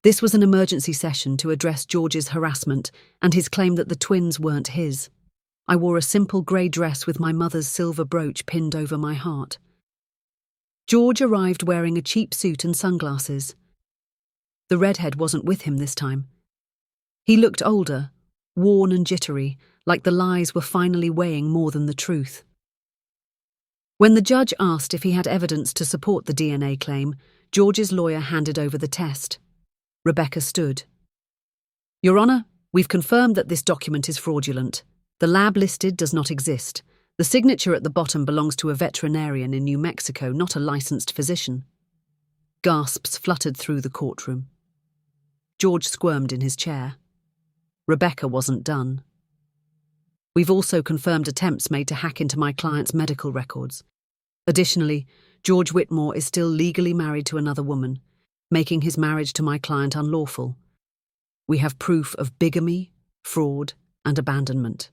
This was an emergency session to address George's harassment and his claim that the twins weren't his. I wore a simple grey dress with my mother's silver brooch pinned over my heart. George arrived wearing a cheap suit and sunglasses. The redhead wasn't with him this time. He looked older, worn and jittery, like the lies were finally weighing more than the truth. When the judge asked if he had evidence to support the DNA claim, George's lawyer handed over the test. Rebecca stood. "Your Honour, we've confirmed that this document is fraudulent. The lab listed does not exist. The signature at the bottom belongs to a veterinarian in New Mexico, not a licensed physician." Gasps fluttered through the courtroom. George squirmed in his chair. Rebecca wasn't done. "We've also confirmed attempts made to hack into my client's medical records. Additionally, George Whitmore is still legally married to another woman, making his marriage to my client unlawful. We have proof of bigamy, fraud, and abandonment."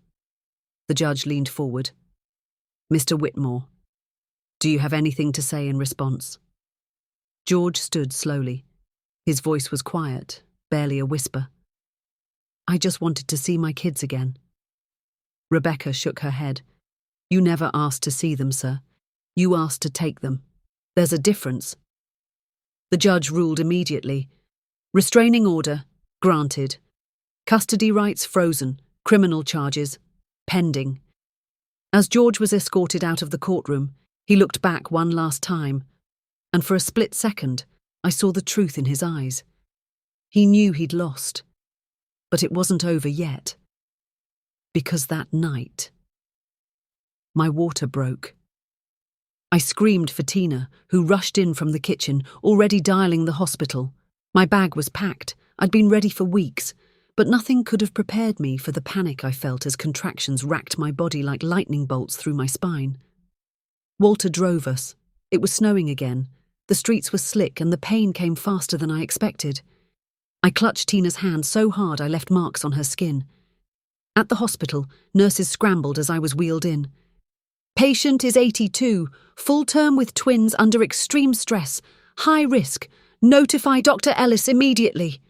The judge leaned forward. "Mr. Whitmore, do you have anything to say in response?" George stood slowly. His voice was quiet, barely a whisper. "I just wanted to see my kids again." Rebecca shook her head. "You never asked to see them, sir. You asked to take them. There's a difference." The judge ruled immediately. Restraining order, granted. Custody rights frozen. Criminal charges, pending. As George was escorted out of the courtroom, he looked back one last time, and for a split second, I saw the truth in his eyes. He knew he'd lost, but it wasn't over yet. Because that night, my water broke. I screamed for Tina, who rushed in from the kitchen, already dialing the hospital. My bag was packed. I'd been ready for weeks, but nothing could have prepared me for the panic I felt as contractions racked my body like lightning bolts through my spine. Walter drove us. It was snowing again. The streets were slick and the pain came faster than I expected. I clutched Tina's hand so hard I left marks on her skin. At the hospital, nurses scrambled as I was wheeled in. "Patient is 82, full term with twins under extreme stress, high risk. Notify Dr. Ellis immediately."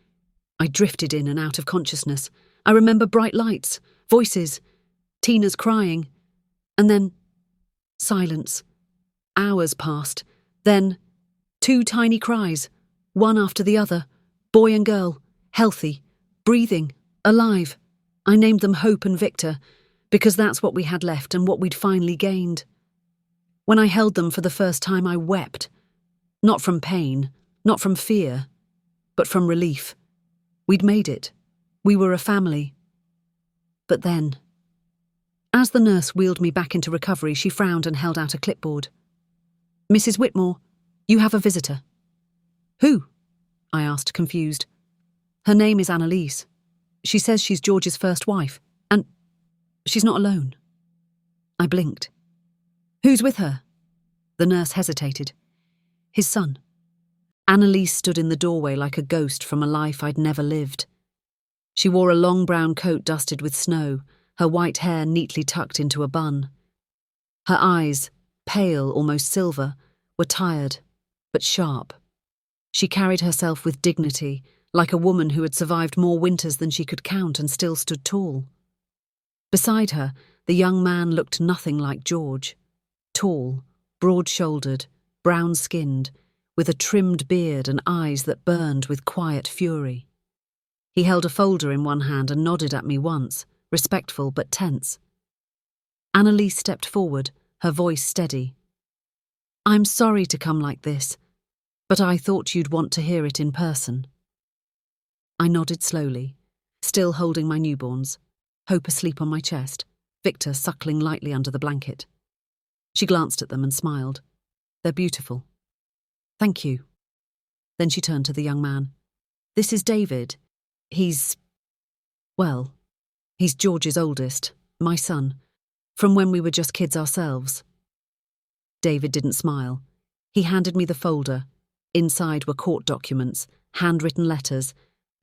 I drifted in and out of consciousness. I remember bright lights, voices, Tina's crying, and then silence. Hours passed, then 2 tiny cries, one after the other, boy and girl, healthy, breathing, alive. I named them Hope and Victor, because that's what we had left and what we'd finally gained. When I held them for the first time, I wept. Not from pain, not from fear, but from relief. We'd made it. We were a family. But then, as the nurse wheeled me back into recovery, she frowned and held out a clipboard. "Mrs. Whitmore, you have a visitor." "Who?" I asked, confused. "Her name is Annalise. She says she's George's first wife, and she's not alone." I blinked. "Who's with her?" The nurse hesitated. "His son." Annalise stood in the doorway like a ghost from a life I'd never lived. She wore a long brown coat dusted with snow, her white hair neatly tucked into a bun. Her eyes, pale, almost silver, were tired, but sharp. She carried herself with dignity, like a woman who had survived more winters than she could count and still stood tall. Beside her, the young man looked nothing like George. Tall, broad-shouldered, brown-skinned, with a trimmed beard and eyes that burned with quiet fury. He held a folder in one hand and nodded at me once, respectful but tense. Annalise stepped forward, her voice steady. "I'm sorry to come like this, but I thought you'd want to hear it in person." I nodded slowly, still holding my newborns, Hope asleep on my chest, Victor suckling lightly under the blanket. She glanced at them and smiled. "They're beautiful." "Thank you." Then she turned to the young man. "This is David. He's George's oldest, my son, from when we were just kids ourselves." David didn't smile. He handed me the folder. Inside were court documents, handwritten letters,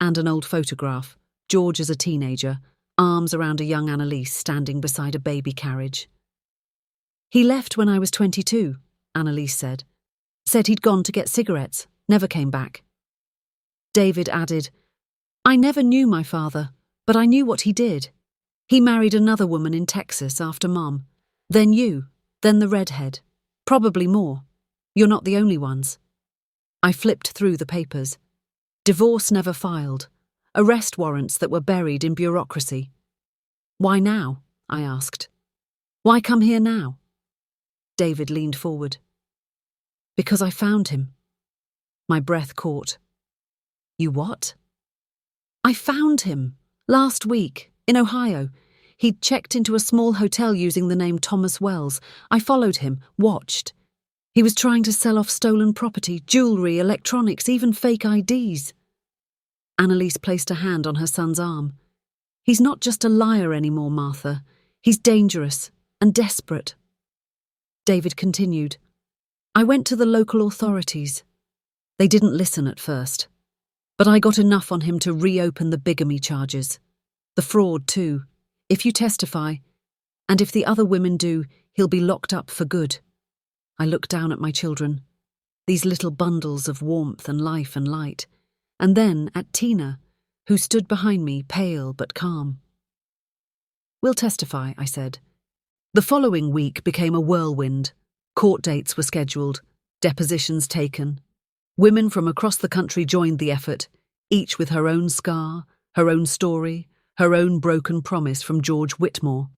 and an old photograph, George as a teenager, arms around a young Annalise standing beside a baby carriage. "He left when I was 22, Annalise said. Said he'd gone to get cigarettes, never came back." David added, "I never knew my father, but I knew what he did. He married another woman in Texas after Mom. Then you, then the redhead. Probably more. You're not the only ones." I flipped through the papers. Divorce never filed. Arrest warrants that were buried in bureaucracy. "Why now?" I asked. "Why come here now?" David leaned forward. "Because I found him." My breath caught. "You what?" "I found him. Last week, in Ohio. He'd checked into a small hotel using the name Thomas Wells. I followed him, watched. He was trying to sell off stolen property, jewellery, electronics, even fake IDs. Annalise placed a hand on her son's arm. "He's not just a liar anymore, Martha. He's dangerous and desperate." David continued. "I went to the local authorities. They didn't listen at first. But I got enough on him to reopen the bigamy charges. The fraud, too. If you testify, and if the other women do, he'll be locked up for good." I looked down at my children, these little bundles of warmth and life and light, and then at Tina, who stood behind me, pale but calm. "We'll testify," I said. The following week became a whirlwind. Court dates were scheduled, depositions taken. Women from across the country joined the effort, each with her own scar, her own story, her own broken promise from George Whitmore.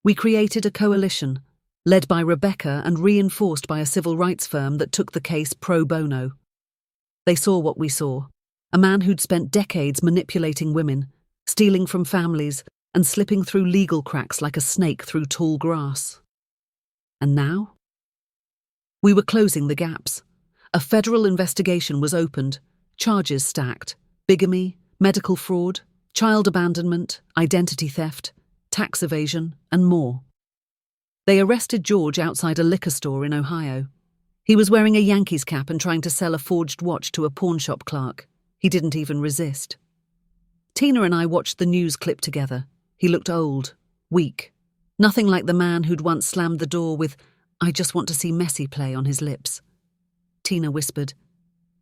We created a coalition, led by Rebecca and reinforced by a civil rights firm that took the case pro bono. They saw what we saw, a man who'd spent decades manipulating women, stealing from families, and slipping through legal cracks like a snake through tall grass. And now? We were closing the gaps. A federal investigation was opened, charges stacked, bigamy, medical fraud, child abandonment, identity theft, tax evasion, and more. They arrested George outside a liquor store in Ohio. He was wearing a Yankees cap and trying to sell a forged watch to a pawnshop clerk. He didn't even resist. Tina and I watched the news clip together. He looked old, weak, nothing like the man who'd once slammed the door with, "I just want to see Messi play" on his lips. Tina whispered,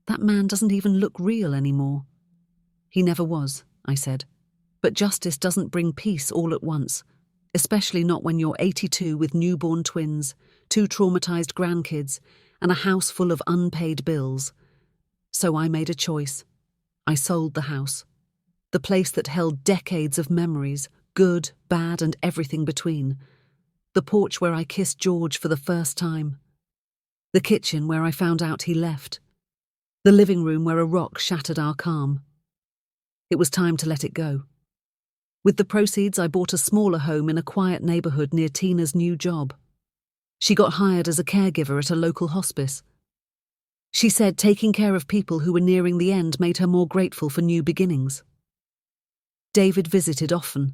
"That man doesn't even look real anymore." "He never was," I said. "But justice doesn't bring peace all at once, especially not when you're 82 with newborn twins, 2 traumatized grandkids, and a house full of unpaid bills. So I made a choice. I sold the house. The place that held decades of memories, good, bad, and everything between. The porch where I kissed George for the first time. The kitchen where I found out he left. The living room where a rock shattered our calm. It was time to let it go. With the proceeds, I bought a smaller home in a quiet neighbourhood near Tina's new job. She got hired as a caregiver at a local hospice. She said taking care of people who were nearing the end made her more grateful for new beginnings. David visited often,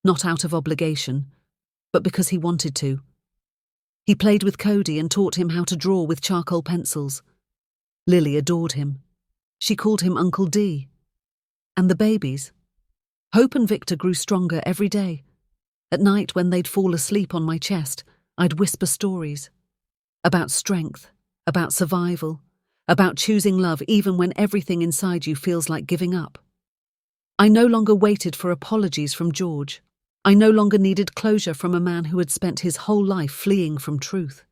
not out of obligation, but because he wanted to. He played with Cody and taught him how to draw with charcoal pencils. Lily adored him. She called him Uncle D. And the babies? Hope and Victor grew stronger every day. At night, when they'd fall asleep on my chest, I'd whisper stories. About strength, about survival, about choosing love even when everything inside you feels like giving up. I no longer waited for apologies from George. I no longer needed closure from a man who had spent his whole life fleeing from truth.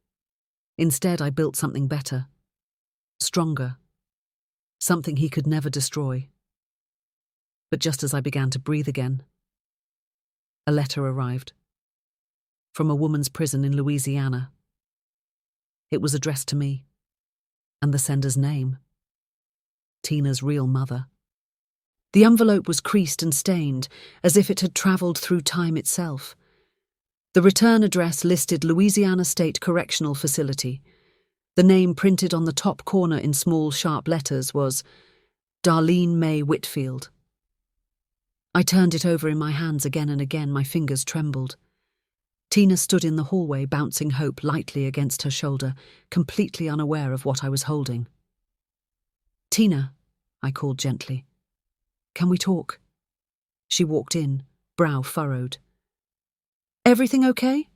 Instead, I built something better. Stronger. Something he could never destroy. But just as I began to breathe again, a letter arrived. From a woman's prison in Louisiana. It was addressed to me. And the sender's name. Tina's real mother. The envelope was creased and stained, as if it had travelled through time itself. The return address listed Louisiana State Correctional Facility. The name printed on the top corner in small, sharp letters was Darlene May Whitfield. I turned it over in my hands again and again, my fingers trembled. Tina stood in the hallway, bouncing Hope lightly against her shoulder, completely unaware of what I was holding. "Tina," I called gently. "Can we talk?" She walked in, brow furrowed. "Everything okay?"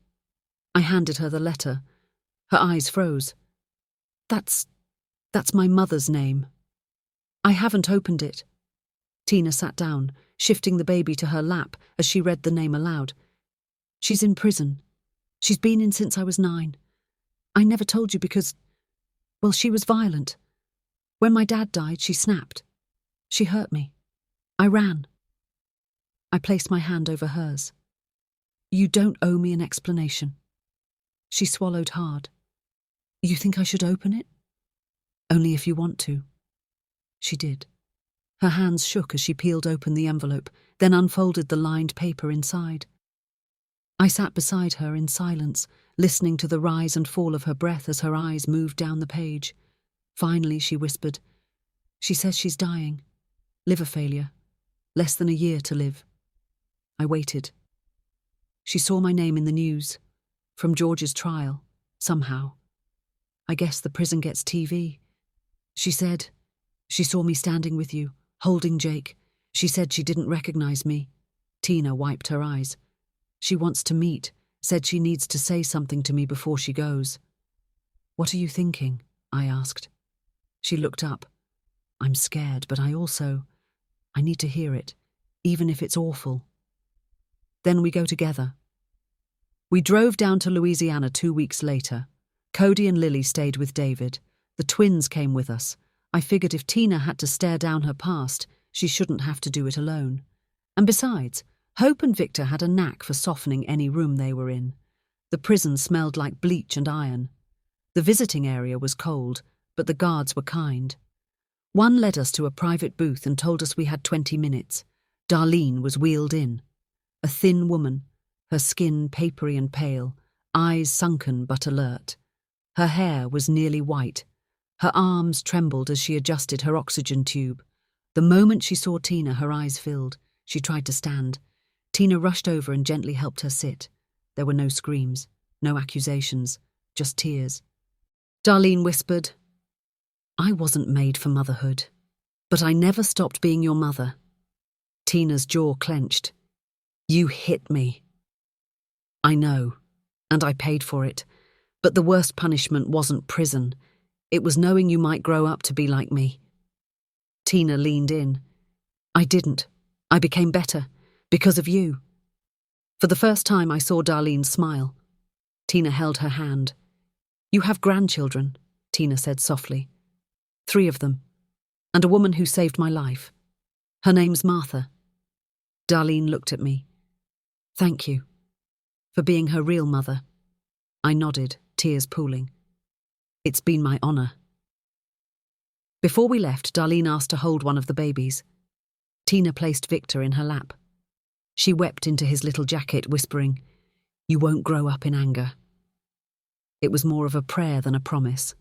I handed her the letter. Her eyes froze. That's my mother's name. I haven't opened it." Tina sat down, shifting the baby to her lap as she read the name aloud. "She's in prison. She's been in since I was 9. I never told you because, well, she was violent. When my dad died, she snapped. She hurt me. I ran." I placed my hand over hers. "You don't owe me an explanation." She swallowed hard. "You think I should open it?" "Only if you want to." She did. Her hands shook as she peeled open the envelope, then unfolded the lined paper inside. I sat beside her in silence, listening to the rise and fall of her breath as her eyes moved down the page. Finally, she whispered, "She says she's dying. Liver failure. Less than a year to live." I waited. She saw my name in the news. From George's trial. Somehow. I guess the prison gets TV. She said, "She saw me standing with you, holding Jake. She said she didn't recognize me." Tina wiped her eyes. "She wants to meet, said she needs to say something to me before she goes." "What are you thinking?" I asked. She looked up. "I'm scared, but I need to hear it, even if it's awful." "Then we go together." We drove down to Louisiana 2 weeks later. Cody and Lily stayed with David. The twins came with us. I figured if Tina had to stare down her past, she shouldn't have to do it alone. And besides, Hope and Victor had a knack for softening any room they were in. The prison smelled like bleach and iron. The visiting area was cold, but the guards were kind. One led us to a private booth and told us we had 20 minutes. Darlene was wheeled in. A thin woman, her skin papery and pale, eyes sunken but alert. Her hair was nearly white. Her arms trembled as she adjusted her oxygen tube. The moment she saw Tina, her eyes filled. She tried to stand. Tina rushed over and gently helped her sit. There were no screams, no accusations, just tears. Darlene whispered, "I wasn't made for motherhood, but I never stopped being your mother." Tina's jaw clenched. "You hit me." "I know, and I paid for it, but the worst punishment wasn't prison. It was knowing you might grow up to be like me." Tina leaned in. "I didn't. I became better. Because of you." For the first time, I saw Darlene smile. Tina held her hand. "You have grandchildren," Tina said softly. 3 of them. And a woman who saved my life. Her name's Martha." Darlene looked at me. "Thank you. For being her real mother." I nodded, tears pooling. "It's been my honor." Before we left, Darlene asked to hold one of the babies. Tina placed Victor in her lap. She wept into his little jacket, whispering, "You won't grow up in anger." It was more of a prayer than a promise.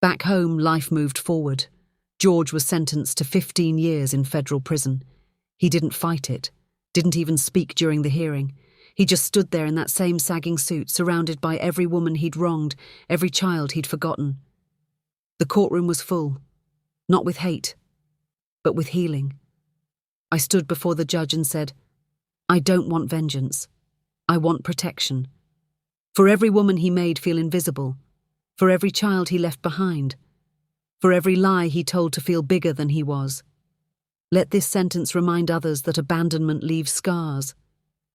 Back home, life moved forward. George was sentenced to 15 years in federal prison. He didn't fight it, didn't even speak during the hearing. He just stood there in that same sagging suit, surrounded by every woman he'd wronged, every child he'd forgotten. The courtroom was full, not with hate, but with healing. I stood before the judge and said, "I don't want vengeance. I want protection. For every woman he made feel invisible, for every child he left behind, for every lie he told to feel bigger than he was. Let this sentence remind others that abandonment leaves scars,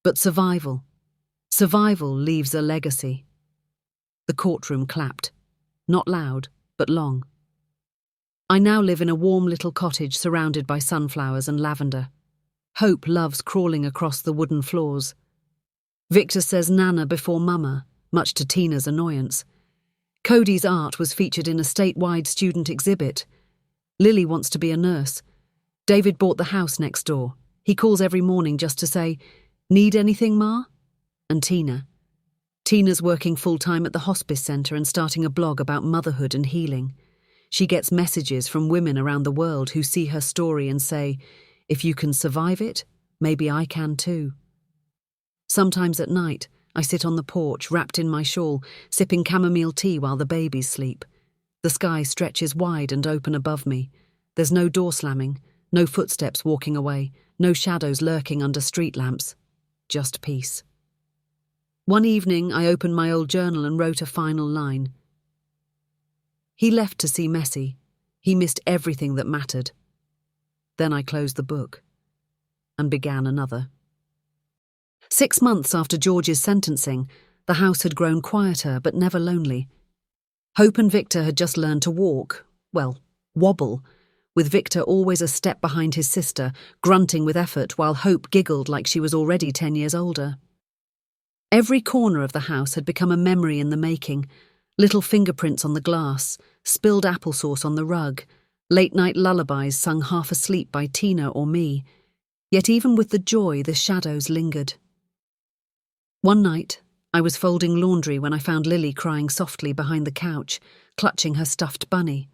but survival leaves a legacy." The courtroom clapped, not loud, but long. I now live in a warm little cottage surrounded by sunflowers and lavender. Hope loves crawling across the wooden floors. Victor says Nana before Mama, much to Tina's annoyance. Cody's art was featured in a statewide student exhibit. Lily wants to be a nurse. David bought the house next door. He calls every morning just to say, "Need anything, Ma?" And Tina's working full-time at the hospice centre and starting a blog about motherhood and healing. She gets messages from women around the world who see her story and say, "If you can survive it, maybe I can too." Sometimes at night, I sit on the porch, wrapped in my shawl, sipping chamomile tea while the babies sleep. The sky stretches wide and open above me. There's no door slamming, no footsteps walking away, no shadows lurking under street lamps. Just peace. One evening, I opened my old journal and wrote a final line. He left to see Messi. He missed everything that mattered. Then I closed the book and began another. 6 months after George's sentencing, the house had grown quieter but never lonely. Hope and Victor had just learned to walk, well, wobble, with Victor always a step behind his sister, grunting with effort while Hope giggled like she was already 10 years older. Every corner of the house had become a memory in the making. Little fingerprints on the glass, spilled applesauce on the rug, late-night lullabies sung half asleep by Tina or me. Yet even with the joy, the shadows lingered. One night, I was folding laundry when I found Lily crying softly behind the couch, clutching her stuffed bunny.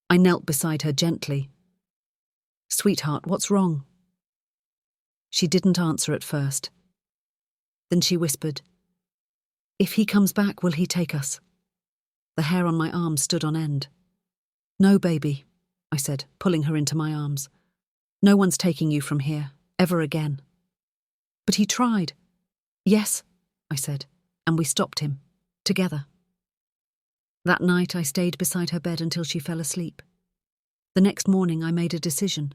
I knelt beside her gently. "Sweetheart, what's wrong?" She didn't answer at first. Then she whispered, "If he comes back, will he take us?" The hair on my arm stood on end. "No, baby," I said, pulling her into my arms. "No one's taking you from here, ever again." "But he tried." "Yes," I said, "and we stopped him, together." That night I stayed beside her bed until she fell asleep. The next morning I made a decision.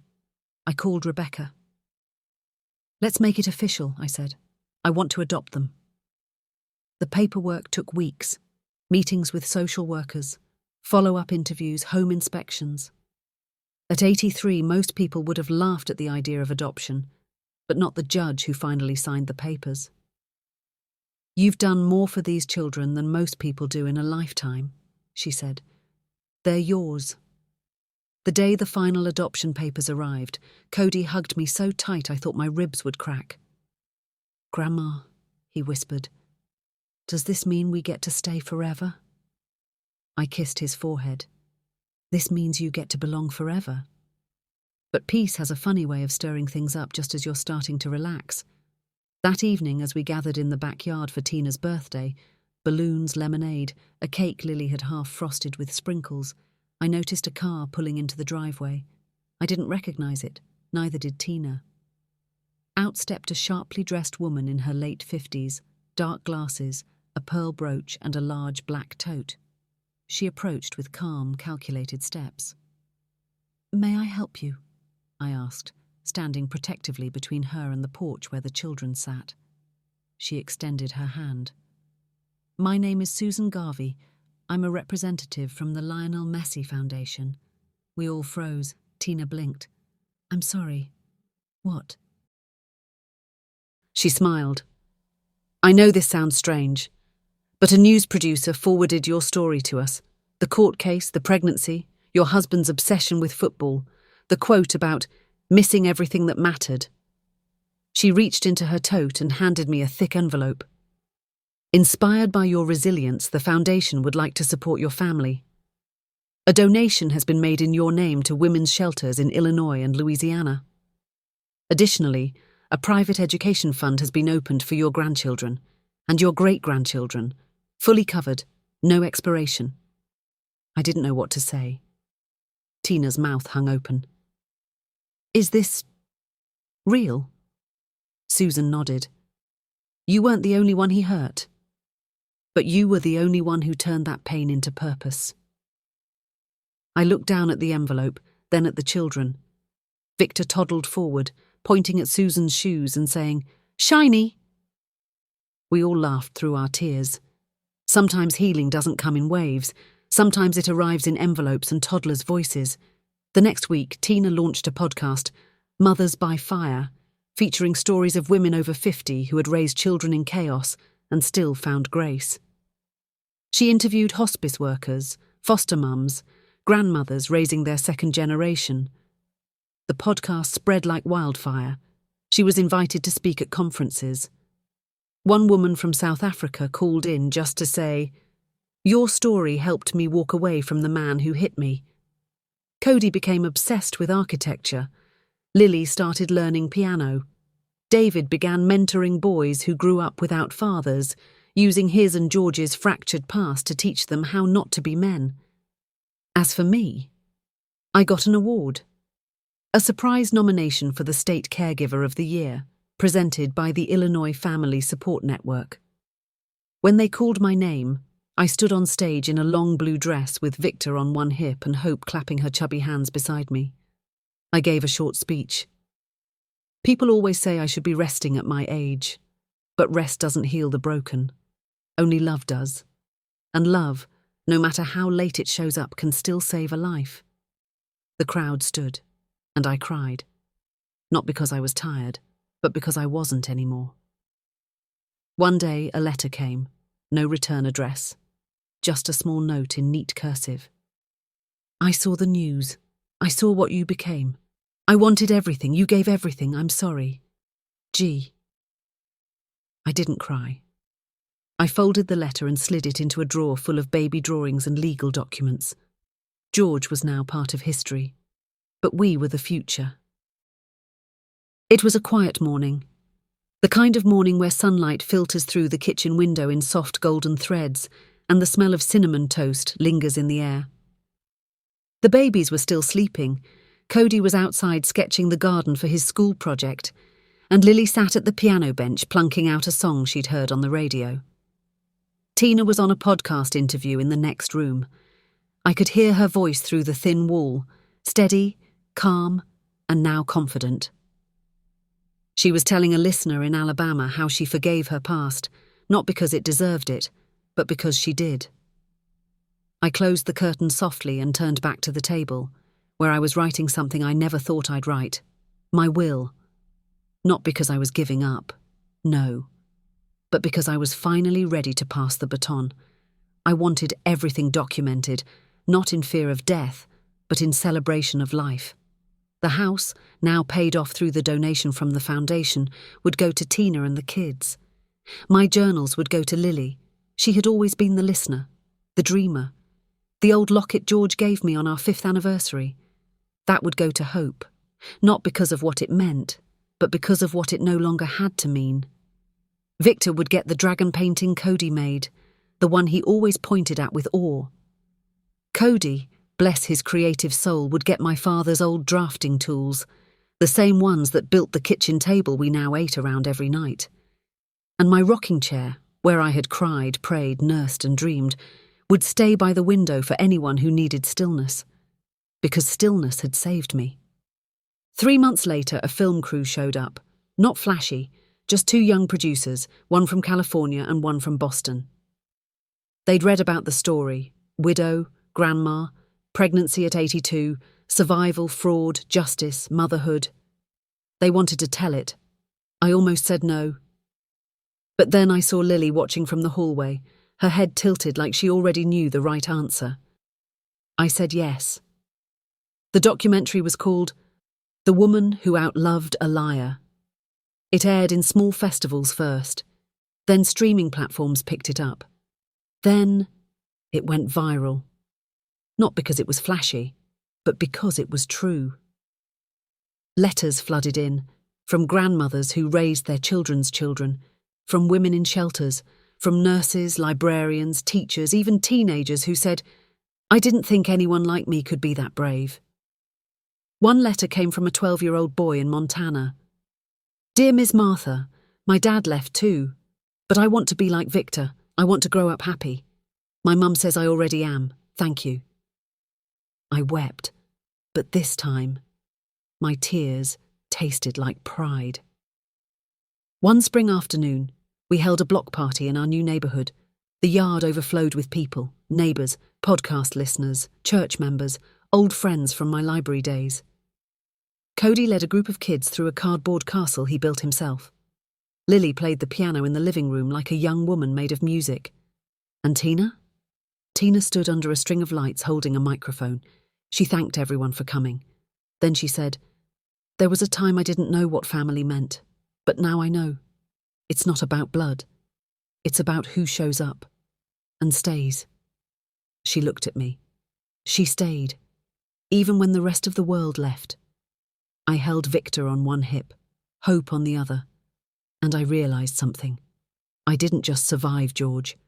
I called Rebecca. "Let's make it official," I said. "I want to adopt them." The paperwork took weeks. Meetings with social workers, follow-up interviews, home inspections. At 83, most people would have laughed at the idea of adoption, but not the judge who finally signed the papers. "You've done more for these children than most people do in a lifetime," she said. "They're yours." The day the final adoption papers arrived, Cody hugged me so tight I thought my ribs would crack. "Grandma," he whispered, "does this mean we get to stay forever?" I kissed his forehead. "This means you get to belong forever." But peace has a funny way of stirring things up just as you're starting to relax. That evening, as we gathered in the backyard for Tina's birthday, balloons, lemonade, a cake Lily had half frosted with sprinkles, I noticed a car pulling into the driveway. I didn't recognize it, neither did Tina. Out stepped a sharply dressed woman in her late 50s, dark glasses, a pearl brooch and a large black tote. She approached with calm, calculated steps. "May I help you?" I asked, standing protectively between her and the porch where the children sat. She extended her hand. "My name is Susan Garvey. I'm a representative from the Lionel Messi Foundation. We all froze. Tina blinked. I'm sorry. What? She smiled. I know this sounds strange, but a news producer forwarded your story to us. The court case, the pregnancy, your husband's obsession with football, the quote about missing everything that mattered. She reached into her tote and handed me a thick envelope. Inspired by your resilience, the foundation would like to support your family. A donation has been made in your name to women's shelters in Illinois and Louisiana. Additionally, a private education fund has been opened for your grandchildren and your great-grandchildren, fully covered, no expiration. I didn't know what to say. Tina's mouth hung open. Is this real? Susan nodded. You weren't the only one he hurt, but you were the only one who turned that pain into purpose. I looked down at the envelope, then at the children. Victor toddled forward, pointing at Susan's shoes and saying, "Shiny!" We all laughed through our tears. Sometimes healing doesn't come in waves. Sometimes it arrives in envelopes and toddlers' voices. The next week, Tina launched a podcast, Mothers by Fire, featuring stories of women over 50 who had raised children in chaos and still found grace. She interviewed hospice workers, foster mums, grandmothers raising their second generation. The podcast spread like wildfire. She was invited to speak at conferences. One woman from South Africa called in just to say, "Your story helped me walk away from the man who hit me." Cody became obsessed with architecture. Lily started learning piano. David began mentoring boys who grew up without fathers, using his and George's fractured past to teach them how not to be men. As for me, I got an award. A surprise nomination for the State Caregiver of the Year, presented by the Illinois Family Support Network. When they called my name, I stood on stage in a long blue dress with Victor on one hip and Hope clapping her chubby hands beside me. I gave a short speech. People always say I should be resting at my age, but rest doesn't heal the broken. Only love does. And love, no matter how late it shows up, can still save a life. The crowd stood, and I cried. Not because I was tired, but because I wasn't anymore. One day, a letter came, no return address, just a small note in neat cursive. I saw the news. I saw what you became. I wanted everything. You gave everything. I'm sorry. G. I didn't cry. I folded the letter and slid it into a drawer full of baby drawings and legal documents. George was now part of history, but we were the future. It was a quiet morning, the kind of morning where sunlight filters through the kitchen window in soft golden threads and the smell of cinnamon toast lingers in the air. The babies were still sleeping. Cody was outside sketching the garden for his school project, and Lily sat at the piano bench plunking out a song she'd heard on the radio. Tina was on a podcast interview in the next room. I could hear her voice through the thin wall, steady, calm, and now confident. She was telling a listener in Alabama how she forgave her past, not because it deserved it, but because she did. I closed the curtain softly and turned back to the table, where I was writing something I never thought I'd write. My will. Not because I was giving up, no, but because I was finally ready to pass the baton. I wanted everything documented, not in fear of death, but in celebration of life. The house, now paid off through the donation from the foundation, would go to Tina and the kids. My journals would go to Lily. She had always been the listener, the dreamer. The old locket George gave me on our 5th anniversary. That would go to Hope, not because of what it meant, but because of what it no longer had to mean. Victor would get the dragon painting Cody made, the one he always pointed at with awe. Cody, bless his creative soul, would get my father's old drafting tools, the same ones that built the kitchen table we now ate around every night. And my rocking chair, where I had cried, prayed, nursed and dreamed, would stay by the window for anyone who needed stillness, because stillness had saved me. 3 months later, a film crew showed up, not flashy, just 2 young producers, one from California and one from Boston. They'd read about the story, widow, grandma, pregnancy at 82, Survival, fraud, justice, motherhood. They wanted to tell it. I almost said no. But then I saw Lily watching from the hallway, her head tilted like she already knew the right answer. I said yes. The documentary was called The Woman Who Outloved a Liar. It aired in small festivals first, then streaming platforms picked it up. Then it went viral. Not because it was flashy, but because it was true. Letters flooded in, from grandmothers who raised their children's children, from women in shelters, from nurses, librarians, teachers, even teenagers who said, "I didn't think anyone like me could be that brave." One letter came from a 12-year-old boy in Montana. "Dear Ms. Martha, my dad left too, but I want to be like Victor. I want to grow up happy. My mum says I already am. Thank you." I wept, but this time, my tears tasted like pride. One spring afternoon, we held a block party in our new neighbourhood. The yard overflowed with people, neighbours, podcast listeners, church members, old friends from my library days. Cody led a group of kids through a cardboard castle he built himself. Lily played the piano in the living room like a young woman made of music. And Tina? Tina stood under a string of lights holding a microphone. She thanked everyone for coming. Then she said, "There was a time I didn't know what family meant, but now I know. It's not about blood. It's about who shows up and stays." She looked at me. She stayed, even when the rest of the world left. I held Victor on one hip, Hope on the other, and I realised something. I didn't just survive George.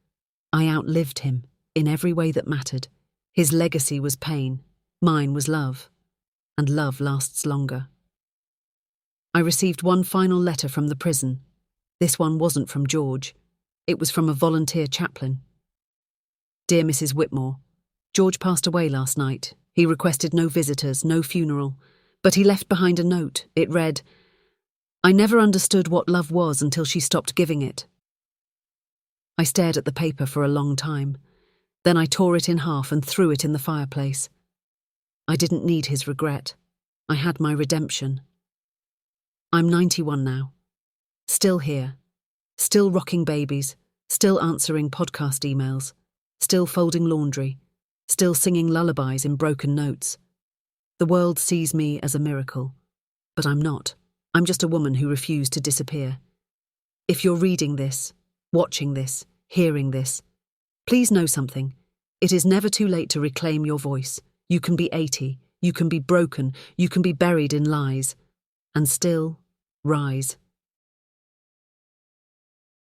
I outlived him in every way that mattered. His legacy was pain, mine was love, and love lasts longer. I received one final letter from the prison. This one wasn't from George. It was from a volunteer chaplain. "Dear Mrs. Whitmore, George passed away last night. He requested no visitors, no funeral, but he left behind a note. It read, 'I never understood what love was until she stopped giving it.'" I stared at the paper for a long time. Then I tore it in half and threw it in the fireplace. I didn't need his regret. I had my redemption. I'm 91 now. Still here. Still rocking babies. Still answering podcast emails. Still folding laundry. Still singing lullabies in broken notes. The world sees me as a miracle. But I'm not. I'm just a woman who refused to disappear. If you're reading this, watching this, hearing this, please know something. It is never too late to reclaim your voice. You can be 80, you can be broken, you can be buried in lies, and still rise.